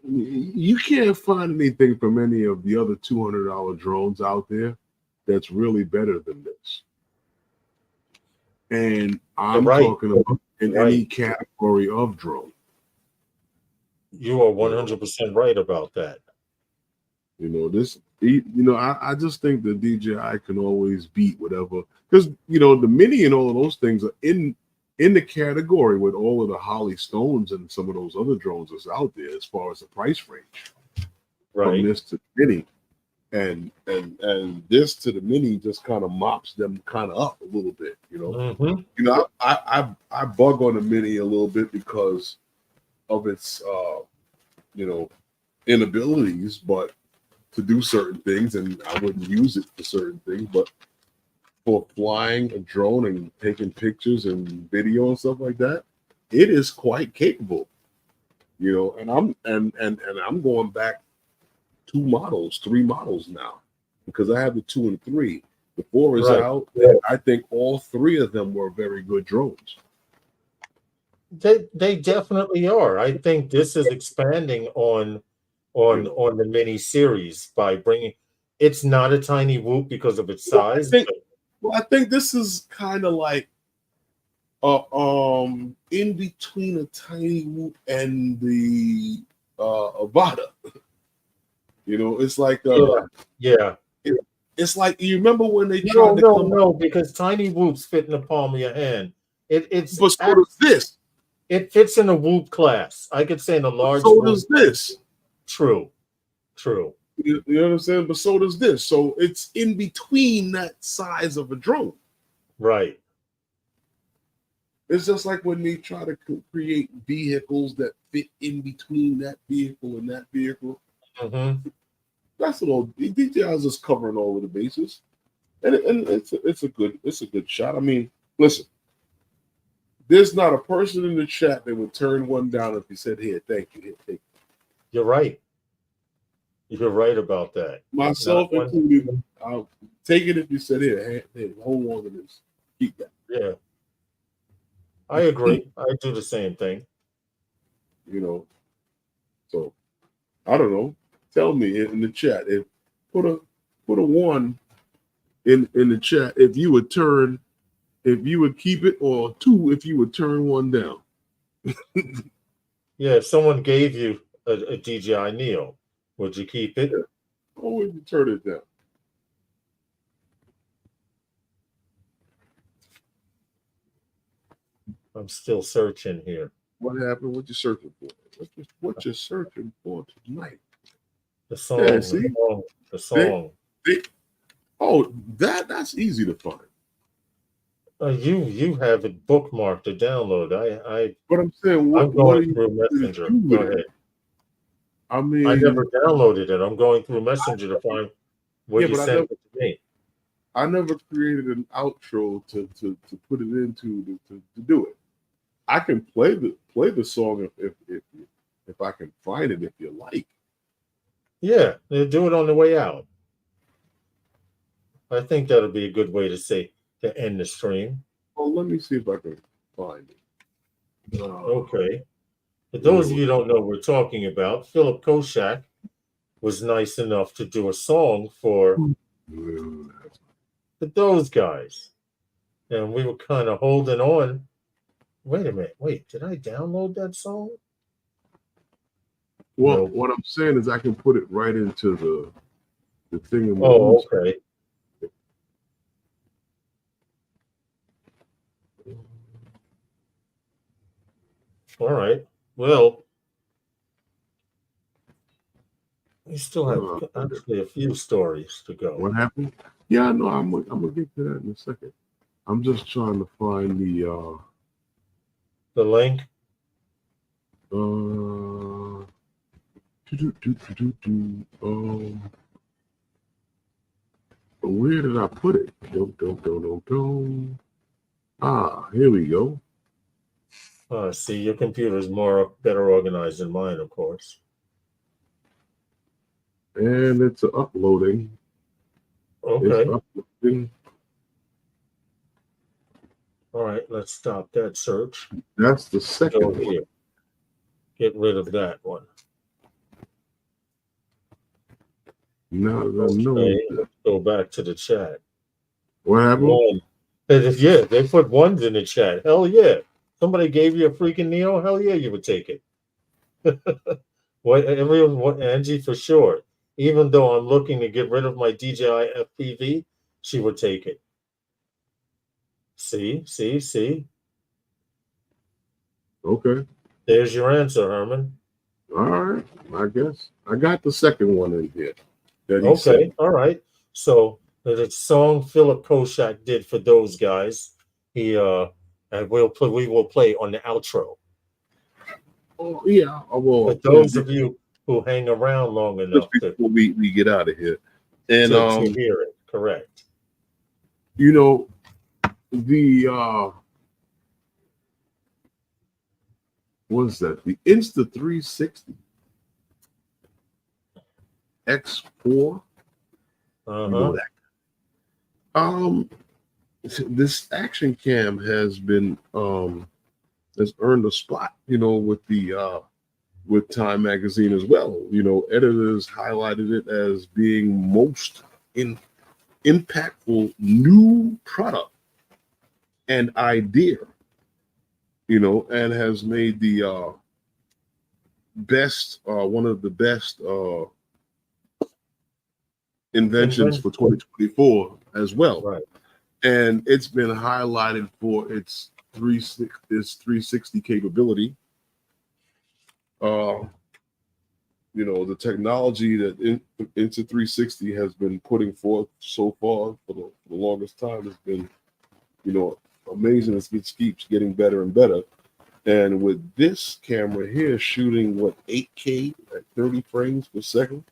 you can't find anything from any of the other $200 drones out there that's really better than this. And I'm talking about in any category of drone. You are 100% right about that. You know, this, you know, I just think the DJI can always beat whatever, because, you know, the Mini and all of those things are in the category with all of the Holly Stones and some of those other drones that's out there as far as the price range. From this to Mini. and this to the Mini just kind of mops them kind of up a little bit, you know. Mm-hmm. You know, I bug on the Mini a little bit because of its you know, inabilities, but to do certain things, and I wouldn't use it for certain things, but for flying a drone and taking pictures and video and stuff like that, it is quite capable, you know. And I'm going back 3 models now, because I have the 2 and 3. The 4 is out. And I think all 3 of them were very good drones. They definitely are. I think this is expanding on the mini series by bringing. It's not a tiny whoop because of its size. I think this is kind of like in between a tiny whoop and the Avata. You know, it's like it's like, you remember when they tried to come no, because tiny whoops fit in the palm of your hand. It's but so does this. It fits in a whoop class. I could say in a large. So does this. True. You know what I'm saying? But so does this. So it's in between that size of a drone. Right. It's just like when they try to create vehicles that fit in between that vehicle and that vehicle. Mm-hmm. That's what all DJI is just covering all of the bases, and it's a good shot. I mean, listen, there's not a person in the chat that would turn one down if he said, "Here, thank you, here, take it." You're right. You're right about that. Myself included. I'll take it if you said, "Here, hold on to this, keep that." Yeah, I agree. I do the same thing. You know, so I don't know. Tell me in the chat, if put a 1 in the chat if you would keep it, or 2 if you would turn 1 down. Yeah, if someone gave you a DJI Neo, would you keep it? Or would you turn it down? I'm still searching here. What happened? What you searching for? What you searching for tonight? The song. Yeah, the song. That's easy to find. You have it bookmarked to download. But I'm saying, I'm going through Messenger. Go ahead. I mean, I never downloaded it. I'm going through Messenger to find what you sent it to me. I never created an outro to put it into to do it. I can play the song if I can find it, if you like. Yeah, they'll do it on the way out. I think that'll be a good way to end the stream. Well, let me see if I can find it. Okay. For those of you who don't know what we're talking about, Philip Koshak was nice enough to do a song for those guys. And we were kind of holding on. Wait a minute. Wait, did I download that song? Well, what I'm saying is I can put it right into the thing. Okay. All right. Well, we still have actually a few stories to go. What happened? Yeah, no, I'm gonna get to that in a second. I'm just trying to find the link. Where did I put it? Here we go. See, your computer is better organized than mine, of course. And it's uploading. Okay. It's uploading. All right, let's stop that search. That's the second one. Here. Get rid of that one. No, let's go back to the chat. What happened? They put ones in the chat. Hell yeah. Somebody gave you a freaking Neo, hell yeah, you would take it. Angie, for sure. Even though I'm looking to get rid of my DJI FPV, she would take it. See? Okay. There's your answer, Herman. All right, I guess. I got the second one in here. that he said. Okay, all right. So the song Philip Koshak did for those guys, he and we will play on the outro. Oh yeah, For well, those of you who hang around long just enough before we get out of here, and to hear it, correct. you know, the what is that? The Insta 360 X4. You know that. This action cam has been has earned a spot, you know, with the with Time Magazine as well. You know, editors highlighted it as being most impactful new product and idea, you know, and has made the best one of the best inventions for 2024 as well. Right. And it's been highlighted for its 360 capability. You know, the technology that Insta 360 has been putting forth so far for the longest time has been, you know, amazing. It keeps getting better and better. And with this camera here shooting what 8K at 30 frames per second.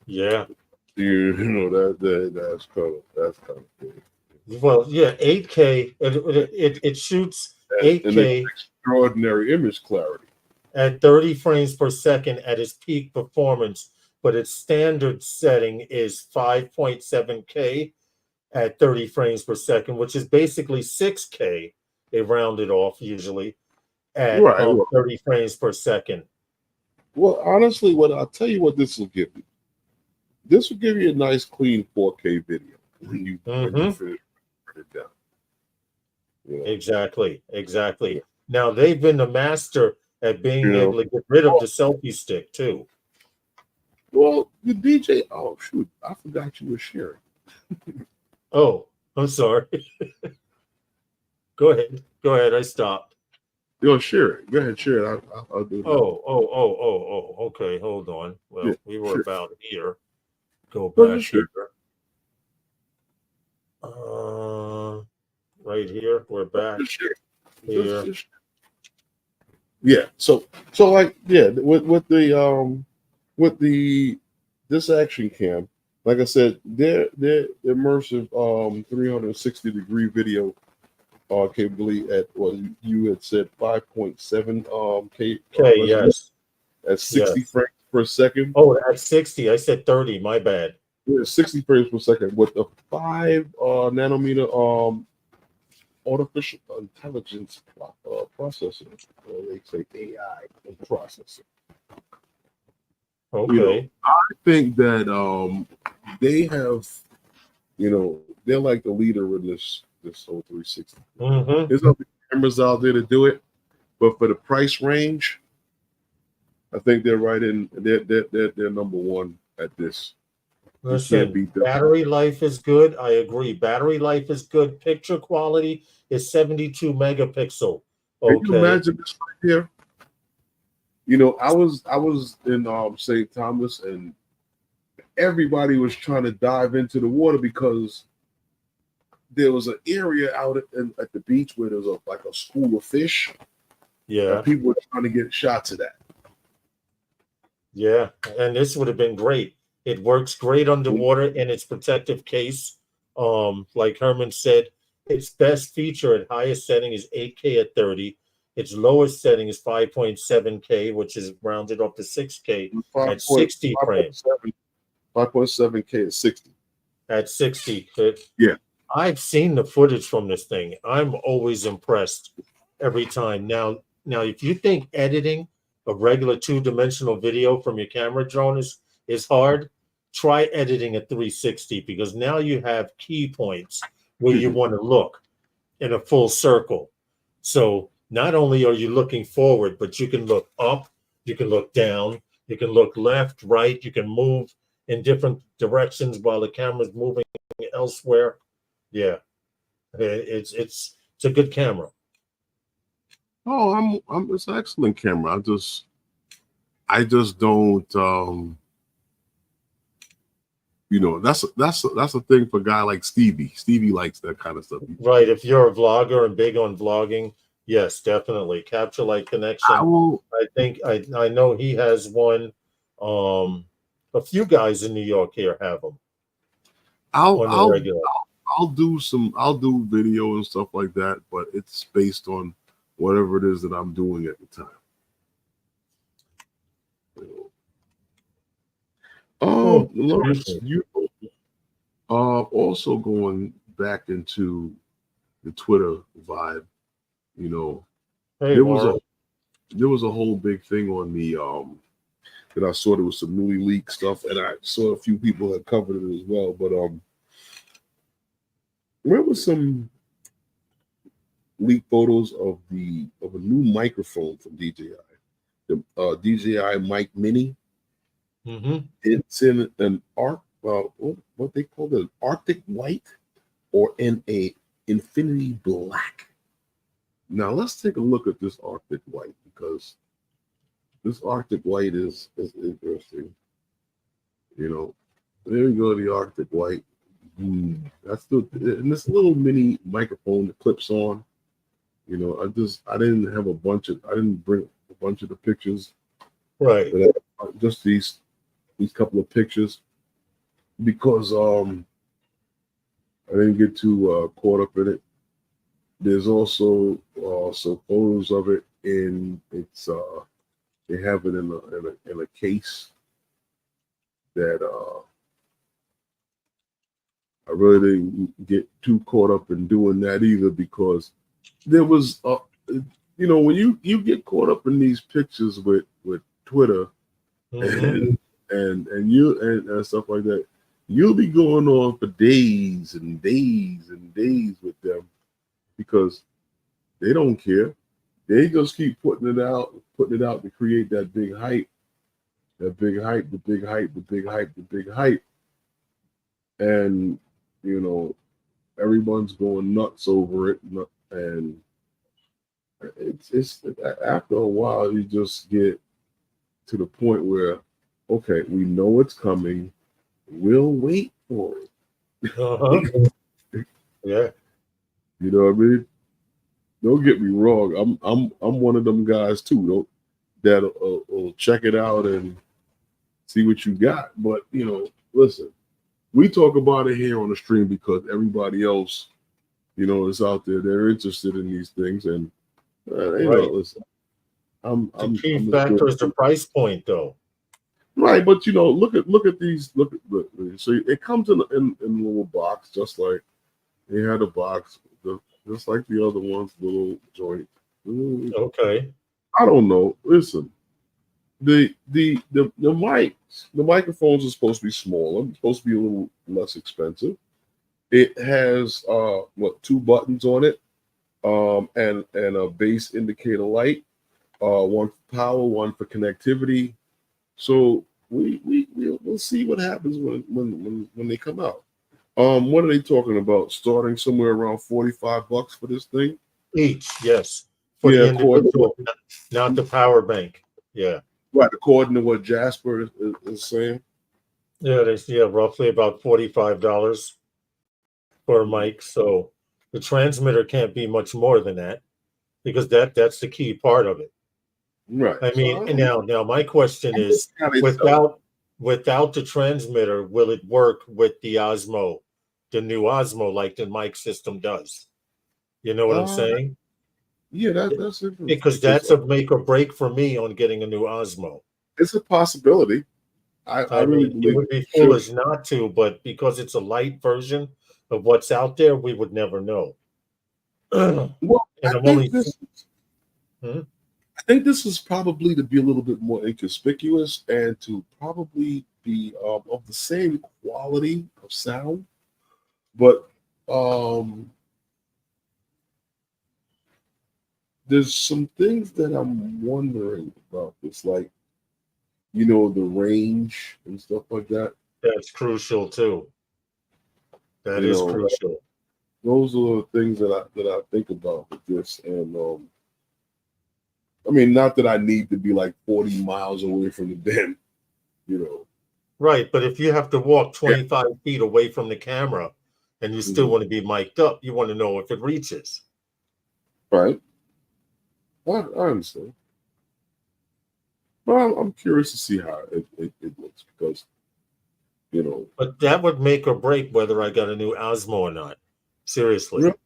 Yeah. You know that's kind of cool. Well, yeah, 8K. It shoots 8K and extraordinary image clarity at 30 frames per second at its peak performance, but its standard setting is 5.7K at 30 frames per second, which is basically 6K. They round it off usually at 30 frames per second. Well, honestly, what I'll tell you what this will give you. This will give you a nice, clean 4K video when you finish it down. You know? Exactly. Now they've been the master at being able to get rid of the selfie stick too. Well, the DJ. Oh shoot! I forgot you were sharing. Oh, I'm sorry. Go ahead. I stopped. Yo, share it. Go ahead, share it. I'll do that. Oh. Okay, hold on. Well, we were about here. Go back here. Right here. We're back here. Yeah. So like with this action cam, like I said, their immersive 360-degree video capability at what you had said 5.7 K. Yes. At 60 frames per second. Oh, at 60. I said 30. My bad. Yeah, 60 frames per second with a 5 nanometer artificial intelligence processor. They say AI processor. Okay. You know, I think that they have, you know, they're like the leader in this whole 360. There's other cameras out there to do it, but for the price range, I think they're right in. They're number one at this. Listen, battery life is good. I agree. Battery life is good. Picture quality is 72 megapixel. Okay. Can you imagine this right here? You know, I was in St. Thomas, and everybody was trying to dive into the water because there was an area out at the beach where there was like a school of fish. Yeah. And people were trying to get shots of that. Yeah, and this would have been great. It works great underwater in its protective case. Like Herman said, its best feature at highest setting is 8K at 30. Its lowest setting is 5.7K, which is rounded up to 6K at 60 frames. 5.7K at 60. At 60. Yeah. I've seen the footage from this thing. I'm always impressed every time. Now, if you think editing a regular two-dimensional video from your camera drone is hard, try editing at 360 because now you have key points where you want to look in a full circle. So not only are you looking forward, but you can look up, you can look down, you can look left, right, you can move in different directions while the camera's moving elsewhere. Yeah, it's a good camera. Oh, it's an excellent camera. I just don't that's a thing for a guy like Stevie. Stevie likes that kind of stuff. Right. If you're a vlogger and big on vlogging, yes, definitely. Capture Light Connection. I think I know he has one. A few guys in New York here have them. I'll do video and stuff like that, but it's based on whatever it is that I'm doing at the time. Also going back into the Twitter vibe, there was a whole big thing on the that I saw. There was some newly leaked stuff, and I saw a few people had covered it as well. But there was some leaked photos of a new microphone from DJI, the DJI Mic Mini. Mm-hmm. It's in an what they call it, Arctic white, or in a infinity black. Now let's take a look at this Arctic white, because this Arctic white is interesting. There we go, the Arctic white. That's and this little mini microphone that clips on. I didn't bring a bunch of the pictures. Right. But just these couple of pictures, because I didn't get too caught up in it. There's also some photos of it they have it in a case that I really didn't get too caught up in doing that either, because there was when you get caught up in these pictures with Twitter, mm-hmm. and stuff like that, you'll be going on for days and days and days with them, because they don't care. They just keep putting it out to create that big hype, the big hype. And, everyone's going nuts over it. And it's after a while, you just get to the point where, okay, we know it's coming. We'll wait for it. Uh-huh. Yeah. You know what I mean? Don't get me wrong. I'm one of them guys too. That'll check it out and see what you got. But listen, we talk about it here on the stream because everybody else, is out there. They're interested in these things, and listen. The key factor is the price point, though. Right, but look at these. Look. So it comes in a little box, just like they had a box. Just like the other ones, little joint. Okay. I don't know. Listen, the microphones are supposed to be smaller. It's supposed to be a little less expensive. It has 2 buttons on it, and a bass indicator light. One for power, one for connectivity. So we'll see what happens when they come out. What are they talking about? Starting somewhere around $45 for this thing each, yes. For the individual, not the power bank. Yeah. Right, according to what Jasper is saying. Yeah, roughly about $45 for a mic. So the transmitter can't be much more than that, because that's the key part of it. Right. I mean, now my question is, without the transmitter, will it work with the Osmo, the new Osmo, like the mic system does? You know what I'm saying? Yeah, that's it. Because that's a make or break for me on getting a new Osmo. It's a possibility. I really believe it would be foolish not to, but because it's a light version of what's out there, we would never know. Well, I think this is probably to be a little bit more inconspicuous and to probably be of the same quality of sound, but there's some things that I'm wondering about this, like the range and stuff like that. That's crucial too. That is crucial. Those are the things that I think about with this, and I mean, not that I need to be like 40 miles away from the den, Right, but if you have to walk 25 feet away from the camera and you still want to be mic'd up, you want to know if it reaches. Right. I understand. Well, I'm curious to see how it looks because, you know. But that would make or break whether I got a new Osmo or not. Seriously. Really?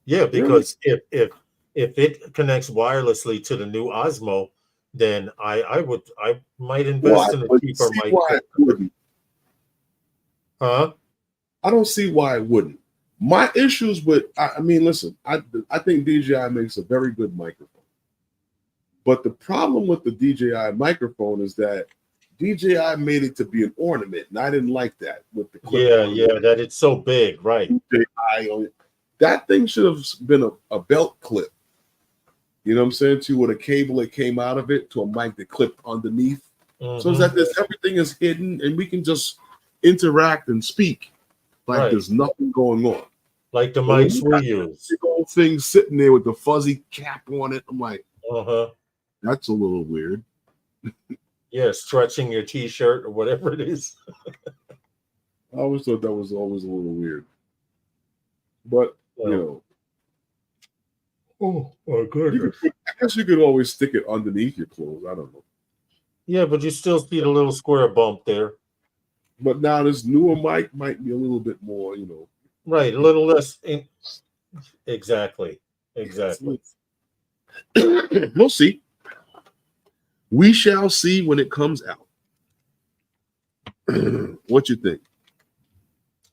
Yeah, because if it connects wirelessly to the new Osmo, then I might invest in a cheaper mic. Why it wouldn't. Huh? I don't see why it wouldn't. My issues with, I mean, listen, I think DJI makes a very good microphone. But the problem with the DJI microphone is that DJI made it to be an ornament, and I didn't like that with the clip. Yeah, that it's so big, right? DJI, that thing should have been a belt clip. You know what I'm saying? To with a cable that came out of it to a mic that clipped underneath. So that everything is hidden and we can just interact and speak like there's nothing going on. Like the mics we use. The old thing sitting there with the fuzzy cap on it. I'm like, that's a little weird. Yeah, stretching your t-shirt or whatever it is. I always thought that was always a little weird. But, you know. Oh, my goodness. I guess you could always stick it underneath your clothes. I don't know. Yeah, but you still see the little square bump there. But now this newer mic might be a little bit more, you know. Right, a little less. Exactly. We'll see. We shall see when it comes out. What you think?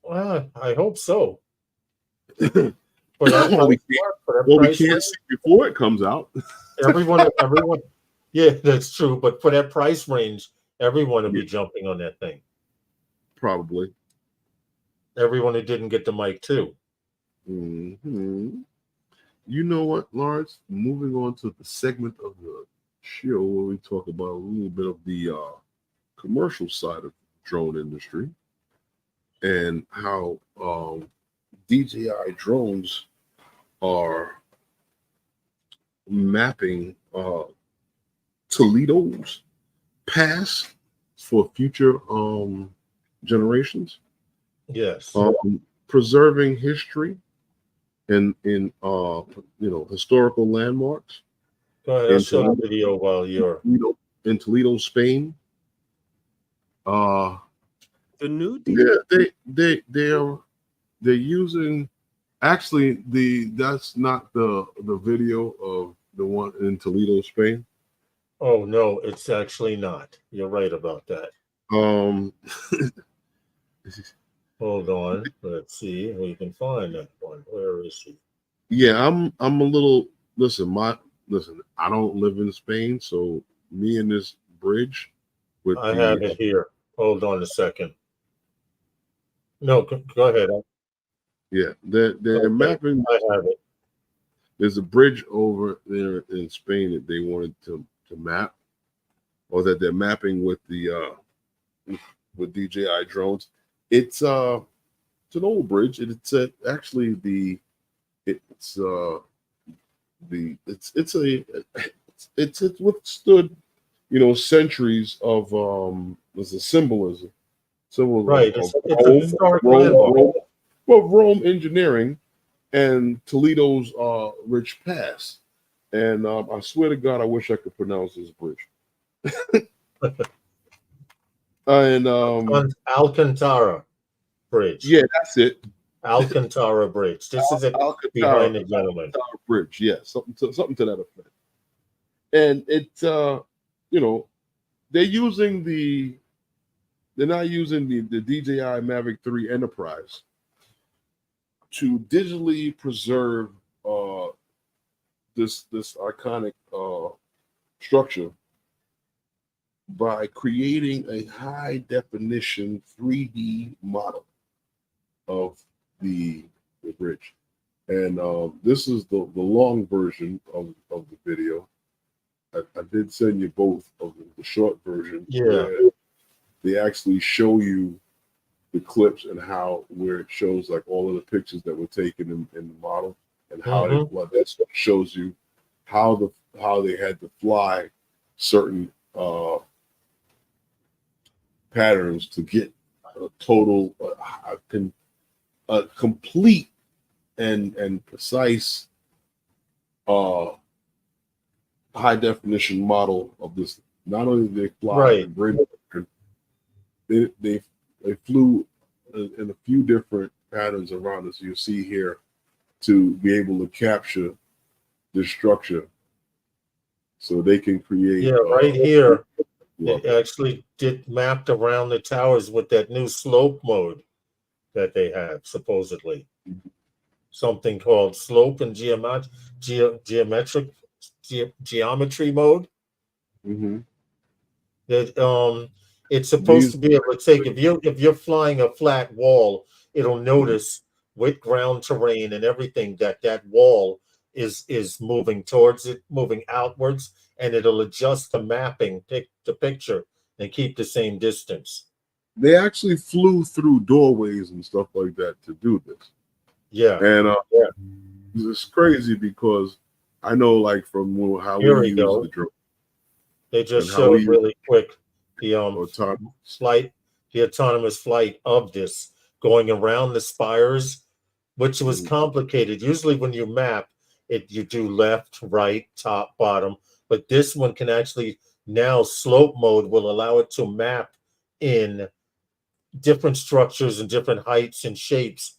Well, I hope so. We can't see before it comes out. everyone. Yeah, that's true. But for that price range, everyone will be jumping on that thing. Probably. Everyone who didn't get the mic too. You know what, Lawrence? Moving on to the segment of the show where we talk about a little bit of the commercial side of the drone industry and how DJI drones are mapping Toledo's past for future generations. Yes. Preserving history and in historical landmarks. Go ahead, I'll show the video while you're in Toledo, Spain. The new they're using actually that's not the video of the one in Toledo, Spain. Oh no, it's actually not. You're right about that. Hold on. Let's see if we can find that one. Where is he? Yeah, I'm a little listen, I don't live in Spain, so me and this bridge I have it here. Hold on a second. No, go ahead. Yeah, they're mapping. I have it. There's a bridge over there in Spain that they wanted to map, or that they're mapping with the with DJI drones. It's an old bridge. It's actually it's withstood, centuries of there's a symbolism. Right. It's a historic landmark. Rome engineering and Toledo's rich past. And I swear to God, I wish I could pronounce this bridge. And Alcantara Bridge. Yeah, that's it. Alcantara Bridge. This is it behind the gentleman. Alcantara Bridge, yeah, something to that effect. And it's they're not using the DJI Mavic 3 Enterprise to digitally preserve this iconic structure by creating a high definition 3D model of the bridge. And this is the long version of the video. I did send you both of the short version. Yeah. They actually show you the clips and where it shows like all of the pictures that were taken in the model and how that shows you how they had to fly certain patterns to get a total, a complete and precise high definition model of this. Not only did they fly in great, they flew in a few different patterns around us. You see here to be able to capture the structure, so they can create. Yeah, right here. It actually mapped around the towers with that new slope mode that they have, supposedly. Something called slope and geometry mode. That it's supposed to be able to take, if you're flying a flat wall, it'll notice with ground terrain and everything that wall is moving towards it, moving outwards, and it'll adjust the mapping, the picture, and keep the same distance. They actually flew through doorways and stuff like that to do this. Yeah. And it's crazy because I know, like, from how we use the drone. They just showed really quick the autonomous flight of this going around the spires, which was complicated. Usually when you map it, you do left, right, top, bottom, but this one can actually, now slope mode will allow it to map in different structures and different heights and shapes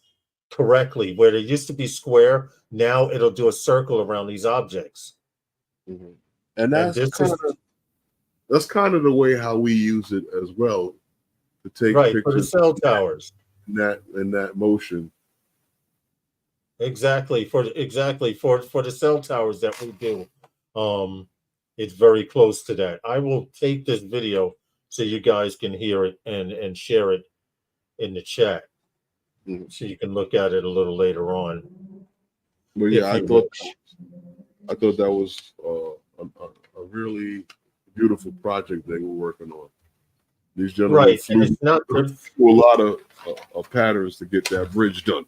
correctly. Where there used to be square, now it'll do a circle around these objects. And that's kind of the way how we use it as well, to take pictures for the cell towers in that motion. Exactly for the cell towers that we do. It's very close to that. I will take this video so you guys can hear it and share it in the chat, so you can look at it a little later on. Well, yeah, I thought that was a really beautiful project they were working on. These gentlemen flew a lot of patterns to get that bridge done.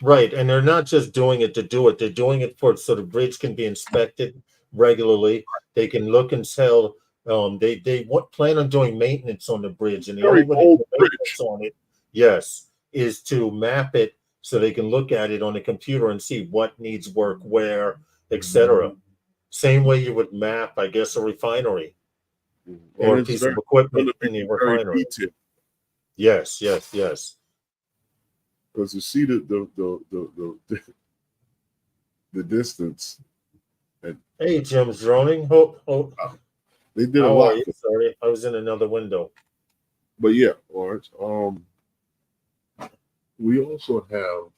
Right, and they're not just doing it to do it. They're doing it so the bridge can be inspected regularly. They can look and tell. They plan on doing maintenance on the bridge, and the only way to do maintenance on it, is to map it so they can look at it on the computer and see what needs work where, etc. Same way you would map, I guess, a refinery or a piece of equipment in a refinery. Yes. Because you see the distance. Hey, Jim's droning. They did a lot. Sorry, I was in another window. But yeah, Lawrence. We also have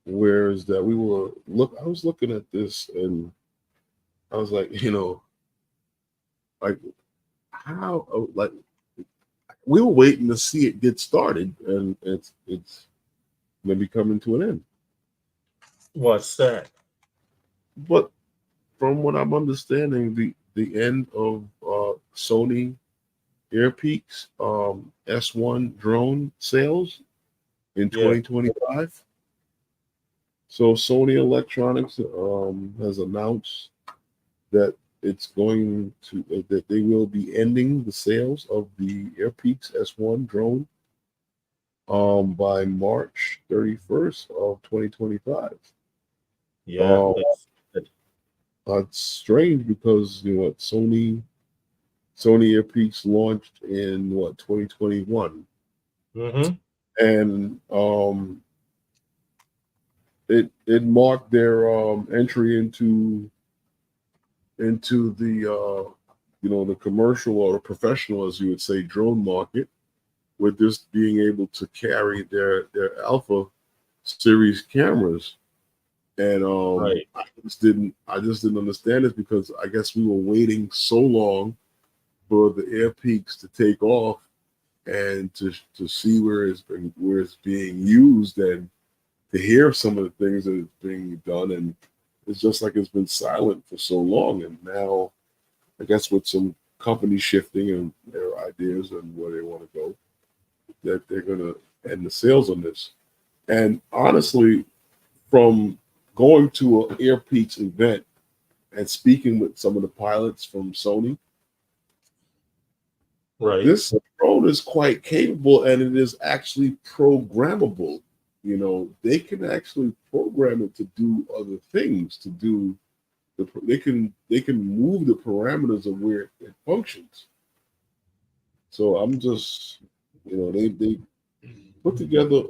where is that? I was looking at this and I was like, like how, like, we were waiting to see it get started, and it's going to be coming to an end. What's that? But from what I'm understanding, the end of Sony Airpeak's S1 drone sales in 2025. So Sony Electronics has announced that it's going to that they will be ending the sales of the Airpeak's S1 drone by March 31st of 2025. Yeah, it's strange because Sony Airpeaks launched in 2021, and it marked their entry into the the commercial or the professional, as you would say, drone market, with this being able to carry their Alpha series cameras. And I just didn't understand it, because I guess we were waiting so long for the Airpeaks to take off and to see where it's being used, and to hear some of the things that is being done. And it's just like it's been silent for so long, and now I guess with some company shifting and their ideas and where they want to go, that they're going to end the sales on this. And honestly, from going to an Airpeak's event and speaking with some of the pilots from Sony, right. This drone is quite capable, and it is actually programmable. You know, they can actually program it to do other things. They can move the parameters of where it functions. So I'm just, you know, they put together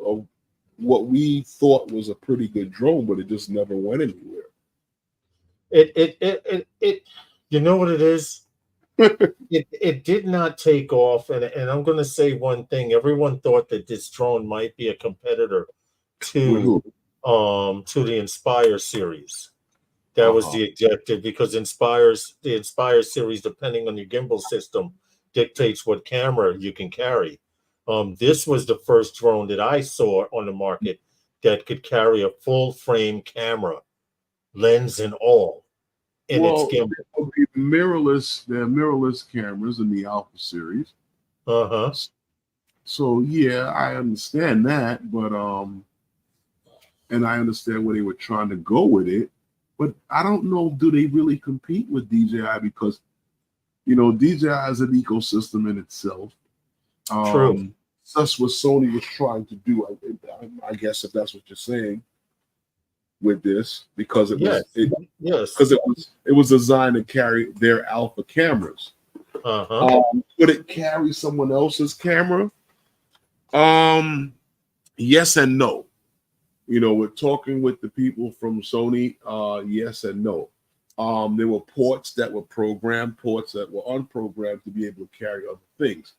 what we thought was a pretty good drone, but it just never went anywhere. It you know what it is? It did not take off, and I'm going to say one thing. Everyone thought that this drone might be a competitor to the Inspire series. That was the objective, because the Inspire series, depending on your gimbal system, dictates what camera you can carry. This was the first drone that I saw on the market that could carry a full frame camera, lens and all, in its gimbal. There are mirrorless cameras in the Alpha series. So yeah, I understand that, but and I understand where they were trying to go with it, but I don't know, do they really compete with DJI? Because, you know, DJI is an ecosystem in itself. True. That's what Sony was trying to do, I guess, if that's what you're saying, with this, because it was designed to carry their Alpha cameras. Would it carry someone else's camera? Yes and no. You know, we're talking with the people from Sony. Yes and no. There were ports that were programmed, ports that were unprogrammed to be able to carry other things.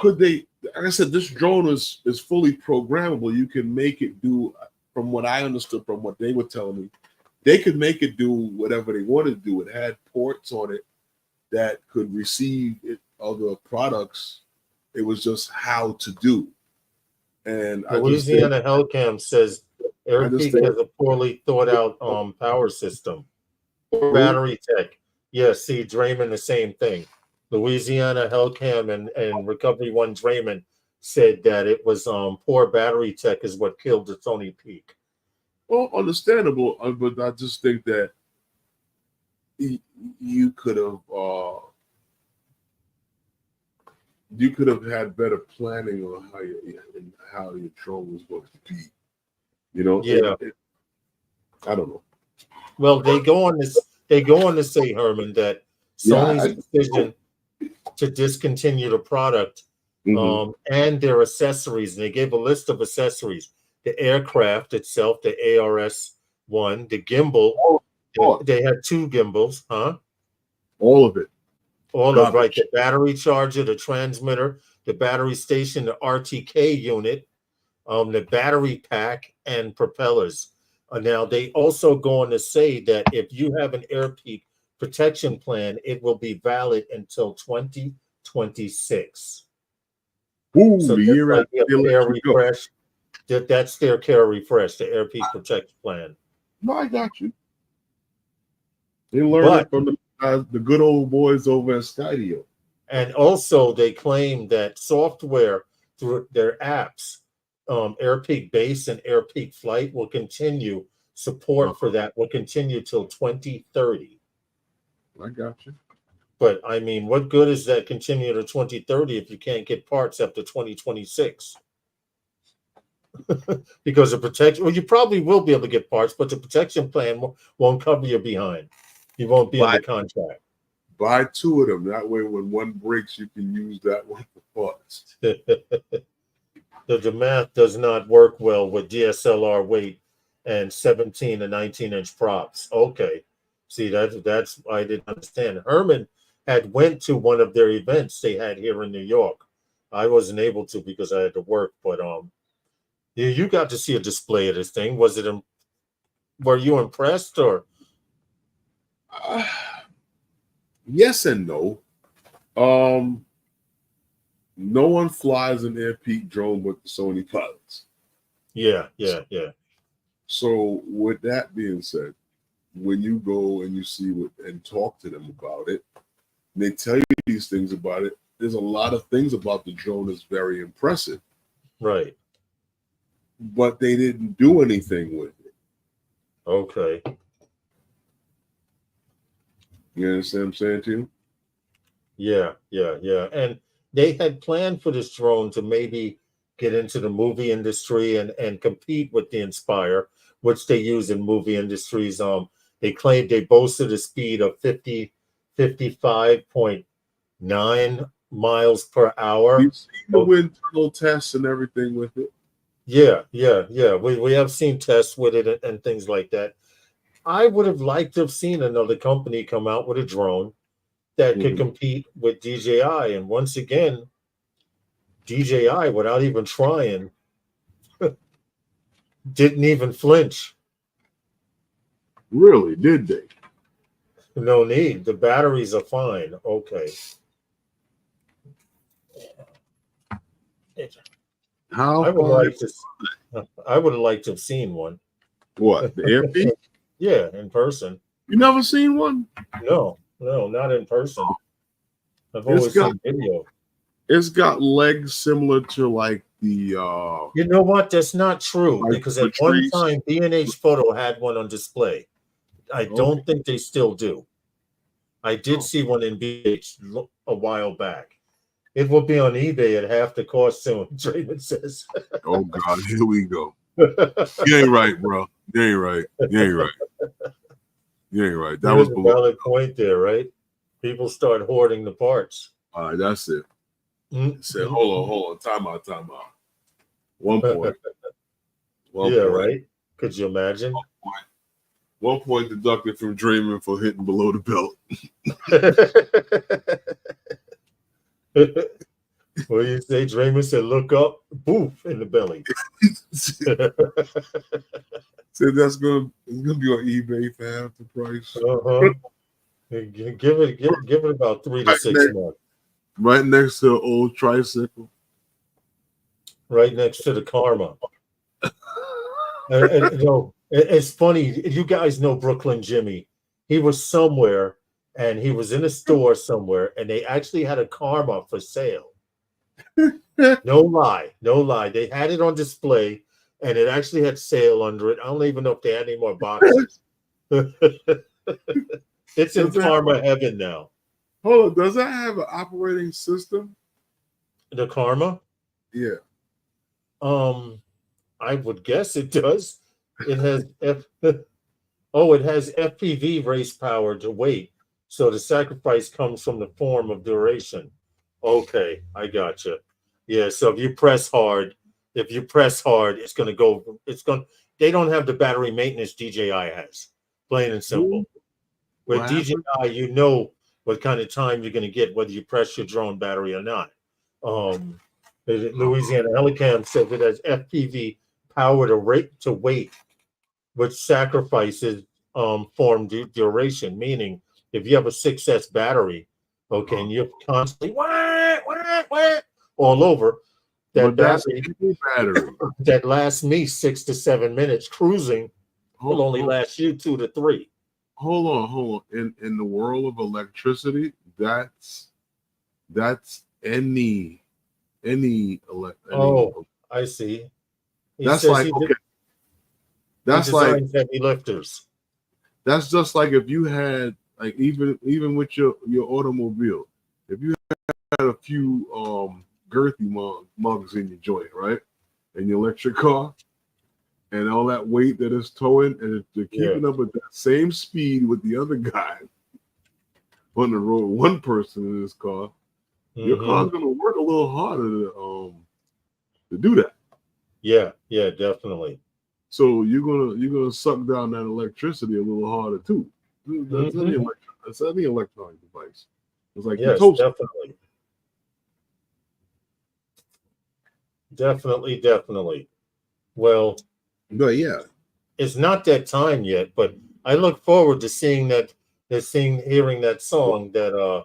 Could they? Like I said, this drone is fully programmable. You can make it do, from what I understood, from what they were telling me, they could make it do whatever they wanted to do. It had ports on it that could receive other products. It was just how to do. And Louisiana Hellcam says Airpeak has a poorly thought out power system. Battery tech. Yeah, see, Draymond, the same thing. Louisiana Hellcam and Recovery One Draymond said that it was poor battery tech is what killed the Sony Peak. Well, understandable, but I just think that you could have had better planning on how your drone was going to be. You know, yeah. I don't know. Well, they go on to say, Herman, that Sony's decision to discontinue the product and their accessories, and they gave a list of accessories: the aircraft itself, the ARS-1, the gimbal. They had 2 gimbals, huh? All of it. All of right. The battery charger, the transmitter, the battery station, the RTK unit, the battery pack, and propellers. Now, they also go on to say that if you have an Airpeak protection plan, it will be valid until 2026. Ooh, so the year like Air Refresh. That's their Care Refresh, the Airpeak protection plan. No, I got you. They learned it from the good old boys over at Skydio. And also, they claim that software through their apps, Airpeak Base and Airpeak Flight, will continue. Support for that will continue till 2030. I got you. But I mean, what good is that continue to 2030 if you can't get parts after 2026? Because the protection, well, you probably will be able to get parts, but the protection plan won't cover you behind. You won't be under contract. Buy 2 of them. That way, when one breaks, you can use that one for parts. The math does not work well with DSLR weight and 17 and 19-inch props. Okay. See, that's I didn't understand. Herman had went to one of their events they had here in New York. I wasn't able to because I had to work, but you got to see a display of this thing. Was it? Were you impressed or? Yes and no. No one flies an Airpeak drone but the Sony pilots. Yeah. So with that being said, when you go and you see and talk to them about it, and they tell you these things about it, there's a lot of things about the drone that's very impressive. Right. But they didn't do anything with it. Okay. You understand what I'm saying to you? Yeah. And they had planned for this drone to maybe get into the movie industry and compete with the Inspire, which they use in movie industries. They claimed they boasted a speed of 55.9 miles per hour. You've seen the wind tunnel tests and everything with it. Yeah. We have seen tests with it and things like that. I would have liked to have seen another company come out with a drone that could compete with DJI. And once again, DJI, without even trying, didn't even flinch. Really? Did they? No need. The batteries are fine. Okay. How I would far? have liked to have seen one. What? The Airpeak? Yeah, in person. You never seen one? No, not in person. I've It's always seen video. It's got legs similar to like the You know what? That's not true, like because at one trees. time B&H Photo had one on display. I don't think they still do. I did see one in B&H a while back. It will be on eBay at half the cost soon, Draymond says. Oh God, here we go. You ain't right, bro. You ain't right. That was a valid point there, right? People start hoarding the parts. All right, that's it. Said, hold on. Time out. 1 point. Right? Could you imagine? 1 point deducted from Draymond for hitting below the belt. Well, you say Draymond said, "Look up, boof in the belly." Said it's gonna be on eBay for half the price. Give it about 3 to 6 months. Right next to the old tricycle. Right next to the Karma. And you know, it's funny. You guys know Brooklyn Jimmy. He was somewhere, and he was in a store somewhere, and they actually had a Karma for sale. No lie. They had it on display, and it actually had sale under it. I don't even know if they had any more boxes. It's in Karma heaven now. Hold on, does that have an operating system? The Karma? Yeah. I would guess it does. It has it has FPV race power to weight. So the sacrifice comes from the form of duration. Okay, I gotcha. Yeah, so if you press hard, it's gonna go. They don't have the battery maintenance DJI has. Plain and simple. With DJI, you know what kind of time you're gonna get, whether you press your drone battery or not. Louisiana Helicam says it has FPV power to weight, which sacrifices form duration. Meaning, if you have a 6S battery, okay, and you're constantly all over, that battery that lasts me 6 to 7 minutes cruising will only last you 2 to 3. Hold on. In the world of electricity, that's any I see. That's like that's like heavy lifters. That's just like if you had like even with your automobile, if you had a few girthy mugs in your joint, right, in your electric car, and all that weight that it's towing, and if they're keeping up with that same speed with the other guy on the road, one person in this car, your car's gonna work a little harder to do that. Yeah, definitely. So you're gonna suck down that electricity a little harder too. That's any electronic device. It's like definitely. Well, but yeah, it's not that time yet. But I look forward to hearing that song that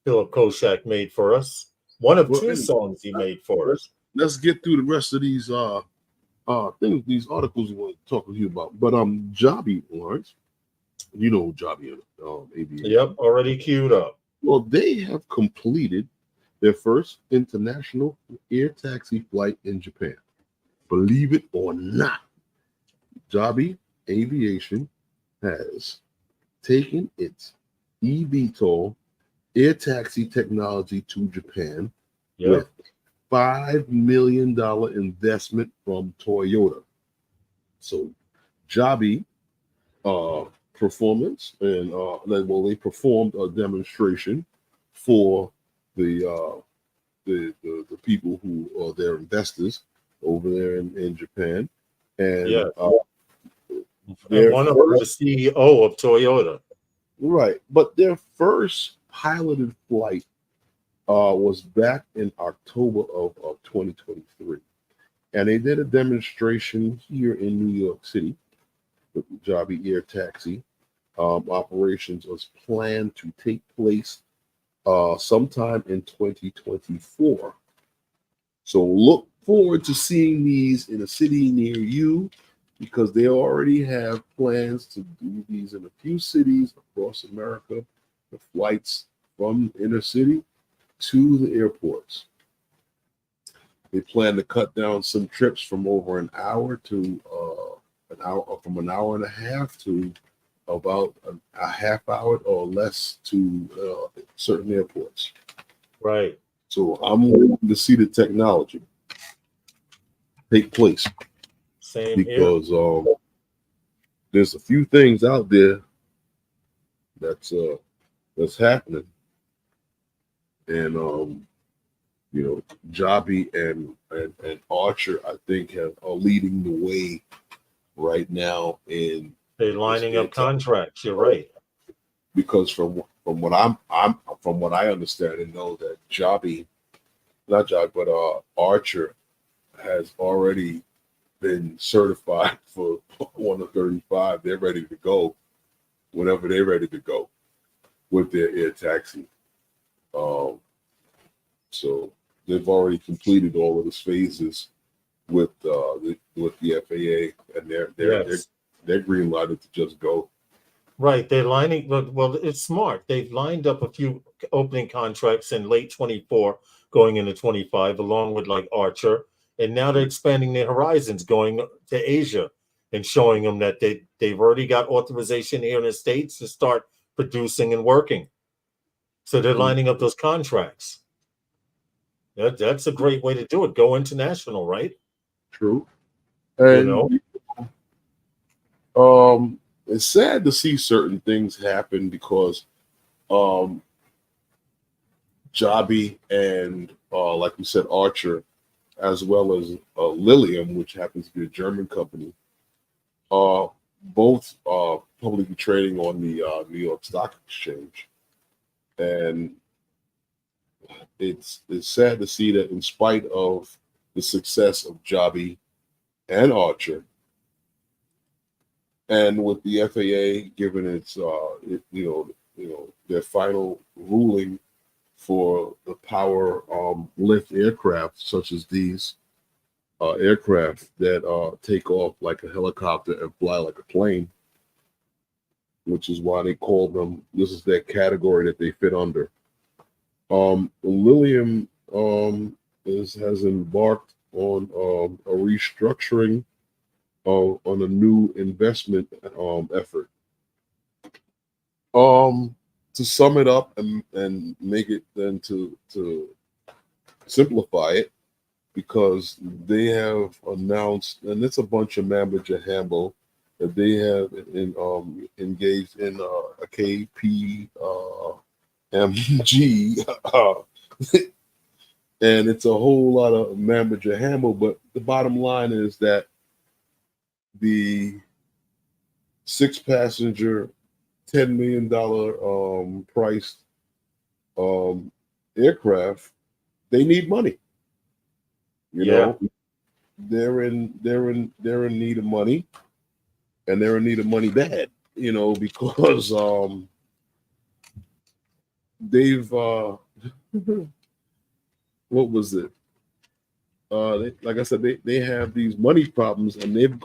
Philip Koshak made for us. One of two songs he made for us. Let's get through the rest of these things, these articles we want to talk with you about. But Joby, Lawrence, you know Joby, Aviation. Yep, already queued up. Well, they have completed their first international air taxi flight in Japan. Believe it or not, Joby Aviation has taken its eVTOL air taxi technology to Japan with $5 million investment from Toyota. So Joby performance and they performed a demonstration for the people who are their investors over there in Japan, and and one of them, the CEO of Toyota. Right, but their first piloted flight was back in October of 2023, and they did a demonstration here in New York City with the Joby Air Taxi. Operations was planned to take place sometime in 2024. So look forward to seeing these in a city near you, because they already have plans to do these in a few cities across America, the flights from inner city to the airports. They plan to cut down some trips from over an hour to from an hour and a half to about a half hour or less to certain airports. Right. So I'm waiting to see the technology take place. Same because there's a few things out there that's happening, and Joby and Archer, I think, are leading the way right now in they're lining up contracts. You're right, because from what I understand and know, that Archer has already been certified for 135. They're ready to go whenever they're ready to go with their air taxi. So they've already completed all of the phases with the FAA, and they're green lighted to just go. Right, they're lining. Well, it's smart. They've lined up a few opening contracts in late 24, going into 25, along with like Archer. And now they're expanding their horizons, going to Asia and showing them that they've already got authorization here in the States to start producing and working. So they're lining up those contracts. That's a great way to do it. Go international, right? True. And it's sad to see certain things happen because Joby and like you said, Archer, as well as Lilium, which happens to be a German company, both publicly trading on the New York Stock Exchange. And it's sad to see that in spite of the success of Joby and Archer, and with the FAA giving its their final ruling for the power lift aircraft, such as these aircraft that take off like a helicopter and fly like a plane, which is why they call them, this is their category that they fit under. Lilium has embarked on a restructuring on a new investment effort. To sum it up and make it then to simplify it, because they have announced, and it's a bunch of mambo jambo, that they have engaged in a KPMG, and it's a whole lot of mambo jambo. But the bottom line is that the 6-passenger, $10 million priced aircraft, they need money. You know, they're in need of money, and they're in need of money bad. You know, because they've what was it? Like I said, they have these money problems, and they've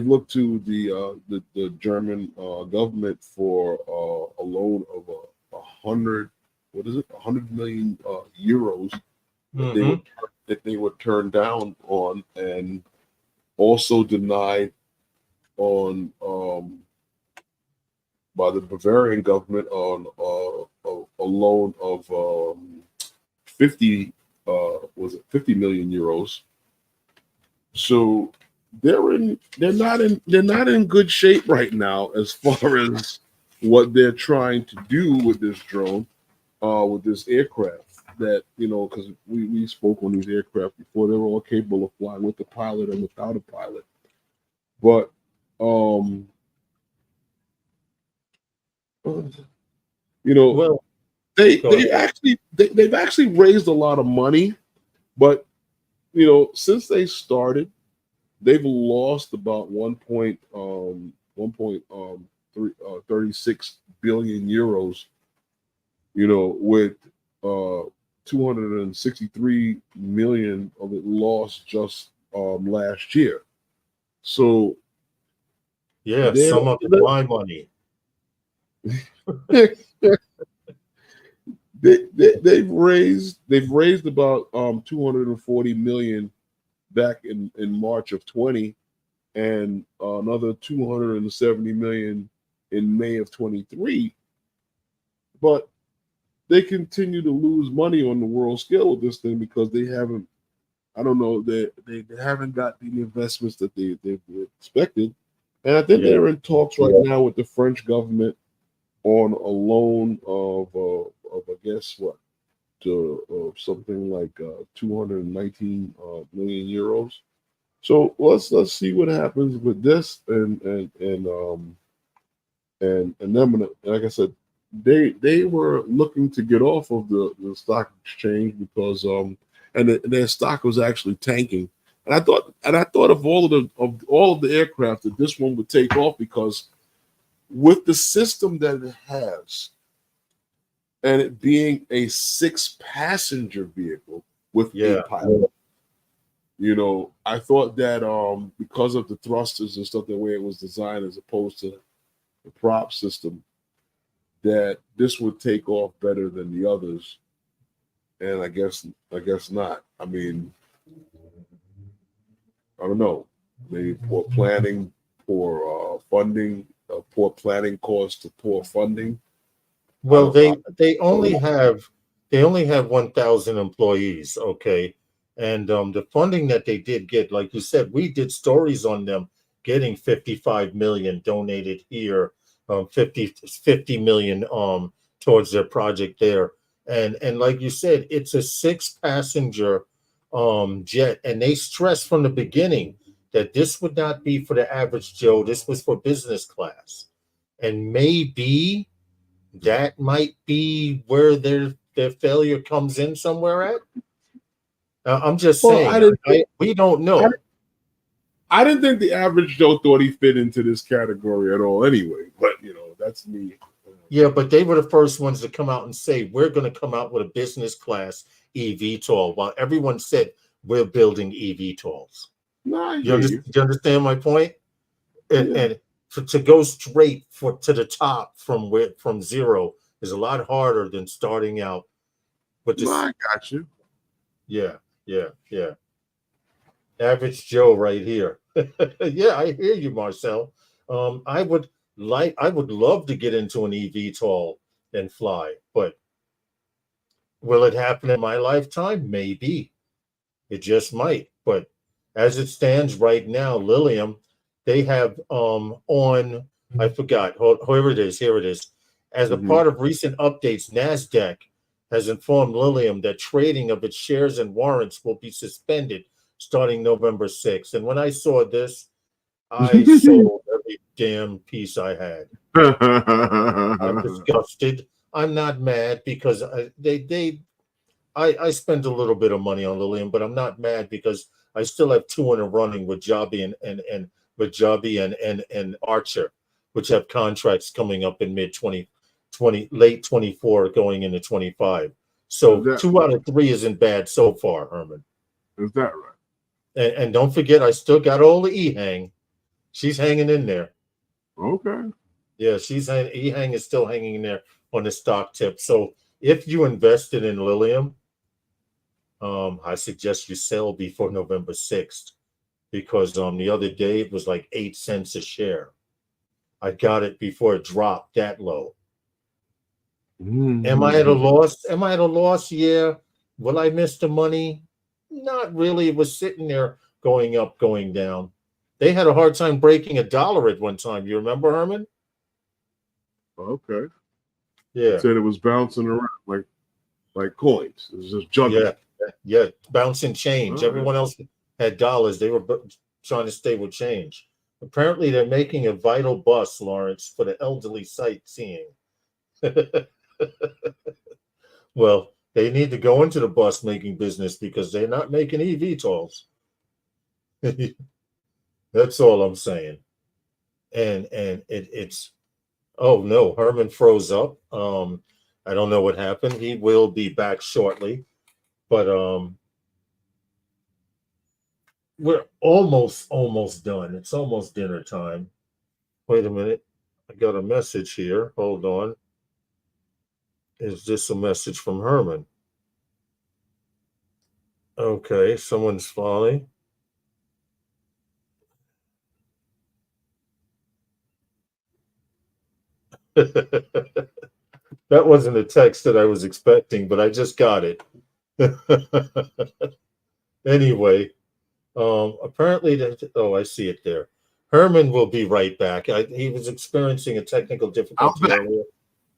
looked to the German government for a loan of 100 million euros that they would turn down on, and also denied on by the Bavarian government on a loan of 50 was it 50 million euros. So they're not in good shape right now as far as what they're trying to do with this drone, with this aircraft. That, you know, because we spoke on these aircraft before, they were all capable of flying with a pilot and without a pilot. But you know, Well, they've actually raised a lot of money, but you know, since they started, they've lost about 36 billion euros. You know, with 263 million of it lost just last year. So yeah, some of it my money. they've raised about 240 million back in March of 20, and another 270 million in May of 23. But they continue to lose money on the world scale with this thing because they haven't, I don't know, they haven't got the investments that they expected. And I think they're in talks right now with the French government on a loan of I guess what, to something like 219 million euros. So let's see what happens with this, and then, like I said, they were looking to get off of the stock exchange because and their stock was actually tanking. And I thought of all of the aircraft that this one would take off, because with the system that it has, and it being a 6-passenger vehicle with a pilot, you know, I thought that because of the thrusters and stuff, the way it was designed as opposed to the prop system, that this would take off better than the others. And I guess not. I mean, I don't know. Maybe poor planning, poor funding, poor planning cost to poor funding. Well, they only have 1,000 employees, okay, and the funding that they did get, like you said, we did stories on them getting 55 million donated here, 50 million towards their project there, and like you said, it's a 6-passenger jet, and they stressed from the beginning that this would not be for the average Joe. This was for business class, and maybe that might be where their failure comes in somewhere at. I'm just saying, we don't know. I didn't think the average Joe thought he fit into this category at all anyway, but you know, that's me. Yeah, but they were the first ones to come out and say, we're going to come out with a business class eVTOL, while everyone said we're building eVTOLs. No, you understand my point? And to go straight to the top from zero is a lot harder than starting out with this. I got you. Yeah. Average Joe right here. Yeah, I hear you, Marcel. I would love to get into an eVTOL and fly, but will it happen in my lifetime? Maybe. It just might. But as it stands right now, Lilium, they have on, I forgot, here it is. As a part of recent updates, NASDAQ has informed Lilium that trading of its shares and warrants will be suspended starting November 6th. And when I saw this, I sold every damn piece I had. I'm disgusted. I'm not mad because I spent a little bit of money on Lilium, but I'm not mad because I still have 2 in a running with Joby and with Joby and Archer, which have contracts coming up in late 24, going into 25. So 2 out of 3 isn't bad so far, Herman. Is that right? And don't forget, I still got all the E-Hang. She's hanging in there. Okay. Yeah, E-Hang is still hanging in there on the stock tip. So if you invested in Lilium, I suggest you sell before November 6th. because the other day it was like 8 cents a share. I got it before it dropped that low. Mm-hmm. Am I at a loss? Am I at a loss? Yeah. Will I miss the money? Not really. It was sitting there going up, going down. They had a hard time breaking $1 at one time. You remember, Herman? Okay. Yeah. Said it was bouncing around like coins. It was just juggling. Yeah. Bouncing change. Oh, Everyone else had dollars. They were trying to stay with change. Apparently, they're making a vital bus, Lawrence, for the elderly sightseeing. Well, they need to go into the bus making business because they're not making eVTOLs. That's all I'm saying. And it's oh no, Herman froze up. I don't know what happened. He will be back shortly, but we're almost done. It's almost dinner time. Wait a minute. I got a message here. Hold on. Is this a message from Herman? Okay, someone's falling. That wasn't a text that I was expecting, but I just got it. Anyway, apparently, I see it there. Herman will be right back. He was experiencing a technical difficulty earlier.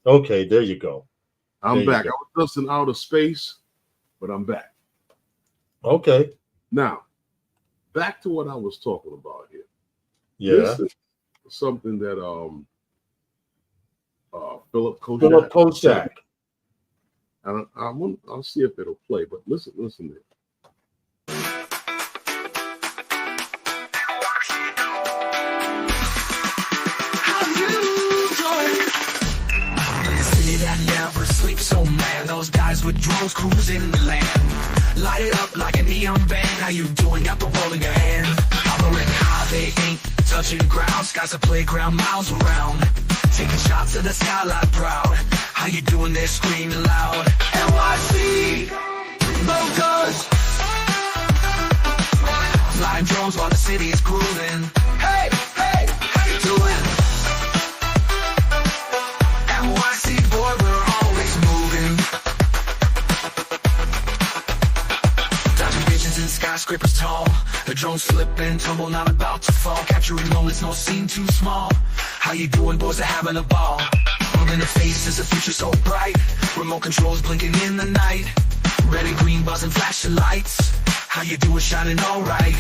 Okay, there you go. I'm back. I was just in outer space, but I'm back. Okay. Now, back to what I was talking about here. Yeah. This is something that Philip Kochak. I'll see if it'll play, but listen to it. So man, those guys with drones cruising the land, light it up like a neon band. How you doing? Up and rolling your hand. Hovering high, they ain't touching ground. Sky's a playground, miles around. Taking shots to the skyline proud. How you doing? They're screaming loud. NYC, locals, flying drones while the city is grooving. Hey, how you doing? NYC, boy, we're always moving. Dodging visions in skyscrapers tall. The drones slip and tumble, not about to fall. Capturing moments, no scene too small. How you doing, boys? Are having a ball. All in the face is a future so bright. Remote controls blinking in the night. Red and green buzzing, flashing lights. How you doing? Shining alright.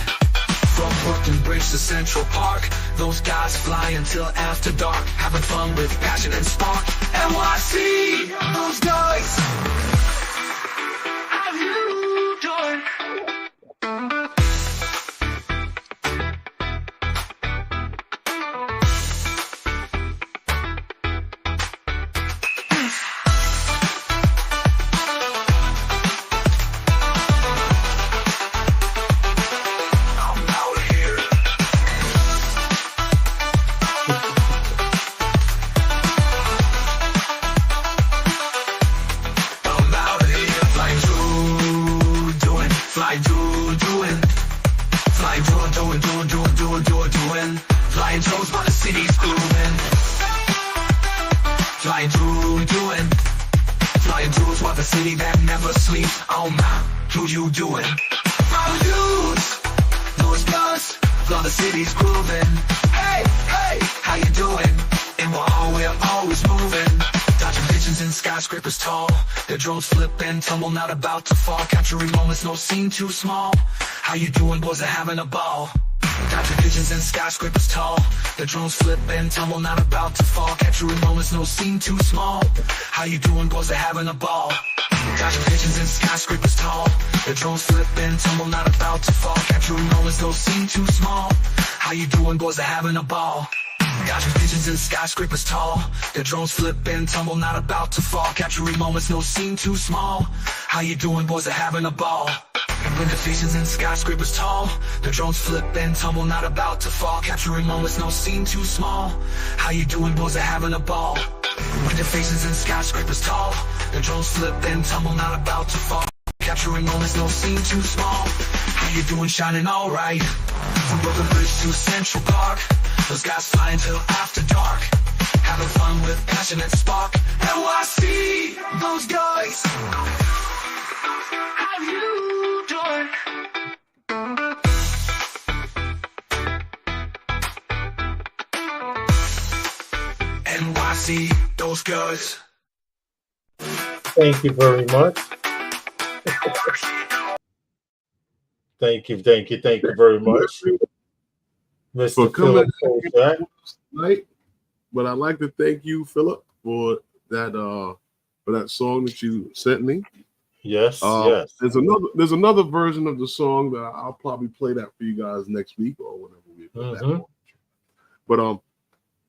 From Brooklyn Bridge to Central Park, those guys fly until after dark, having fun with passion and spark. NYC, those guys. How you doing? Flying drones while the city's grooving. Flying doing. Flying drones while the city that never sleeps. Oh my, who you doing? My dudes, those guys, while the city's grooving. Hey, how you doing? And we're always moving. Dodging visions in skyscrapers tall. Their drones flip and tumble, not about to fall. Capturing moments, no scene too small. How you doing, boys? Are having a ball. Dodging visions in skyscrapers tall. The drones flip and tumble, not about to fall. Capturing moments, no scene too small. How you doing, boys? Are having a ball. Dodging visions in skyscrapers tall. The drones flip and tumble, not about to fall. Capturing moments, no scene too small. How you doing, boys? Are having a ball. Dodging visions in skyscrapers tall. The drones flip and tumble, not about to fall. Capturing moments, no scene too small. How you doing, boys? Are having a ball. When the visions in skyscrapers tall, the drones flip and tumble, not about to fall. Capturing moments, no scene too small. How you doing, boys? Are having a ball. When the faces in skyscrapers tall, the drones flip and tumble, not about to fall. Capturing moments, no scene too small. How you doing, shining all right? From Brooklyn Bridge to Central Park, those guys flying till after dark, having fun with passion and spark. NYC, those guys. How you doing? NYC, those guys. Thank you very much. Thank you very much, Mr. Philip Kolchak. Tonight. But I'd like to thank you, Philip, for that song that you sent me. Yes, yes. There's another version of the song that I'll probably play that for you guys next week or whenever we put that on. But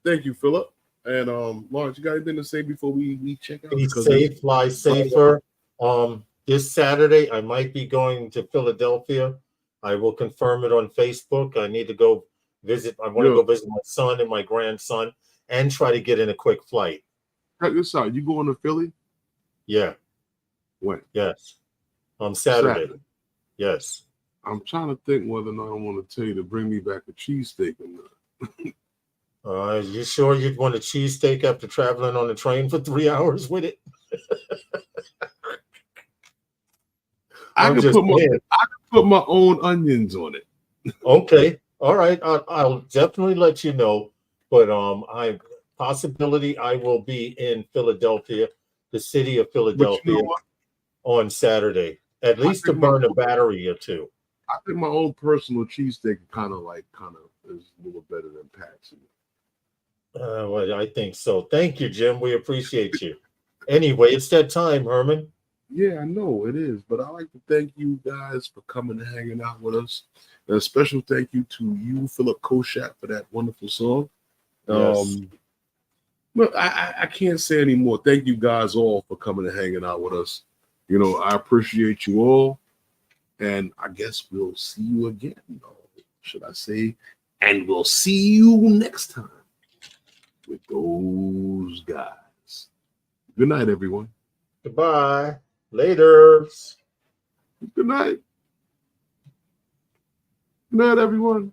thank you, Philip. And Lawrence, you got anything to say before we check out? Be safe, fly safer. This Saturday I might be going to Philadelphia. I will confirm it on Facebook. I need to go visit. I want to go visit my son and my grandson and try to get in a quick flight. Check this out. You going to Philly? Yeah. When? Yes. On Saturday. Yes. I'm trying to think whether or not I want to tell you to bring me back a cheesesteak or not. You sure you'd want a cheesesteak after traveling on the train for 3 hours with it? I can put my own onions on it. Okay. All right. I'll definitely let you know. But I will be in Philadelphia, the city of Philadelphia, on Saturday, at least to burn a battery or two. I think my own personal cheesesteak kind of is a little better than Pat's. Well, I think so. Thank you, Jim. We appreciate you. Anyway, it's that time, Herman. Yeah, I know it is, but I like to thank you guys for coming and hanging out with us. And a special thank you to you, Philip Kolchak, for that wonderful song. Yes. Well, I can't say any more. Thank you guys all for coming and hanging out with us. You know, I appreciate you all. And I guess we'll see you again. Should I say? And we'll see you next time with those guys. Good night, everyone. Goodbye. Later. Good night. Good night, everyone.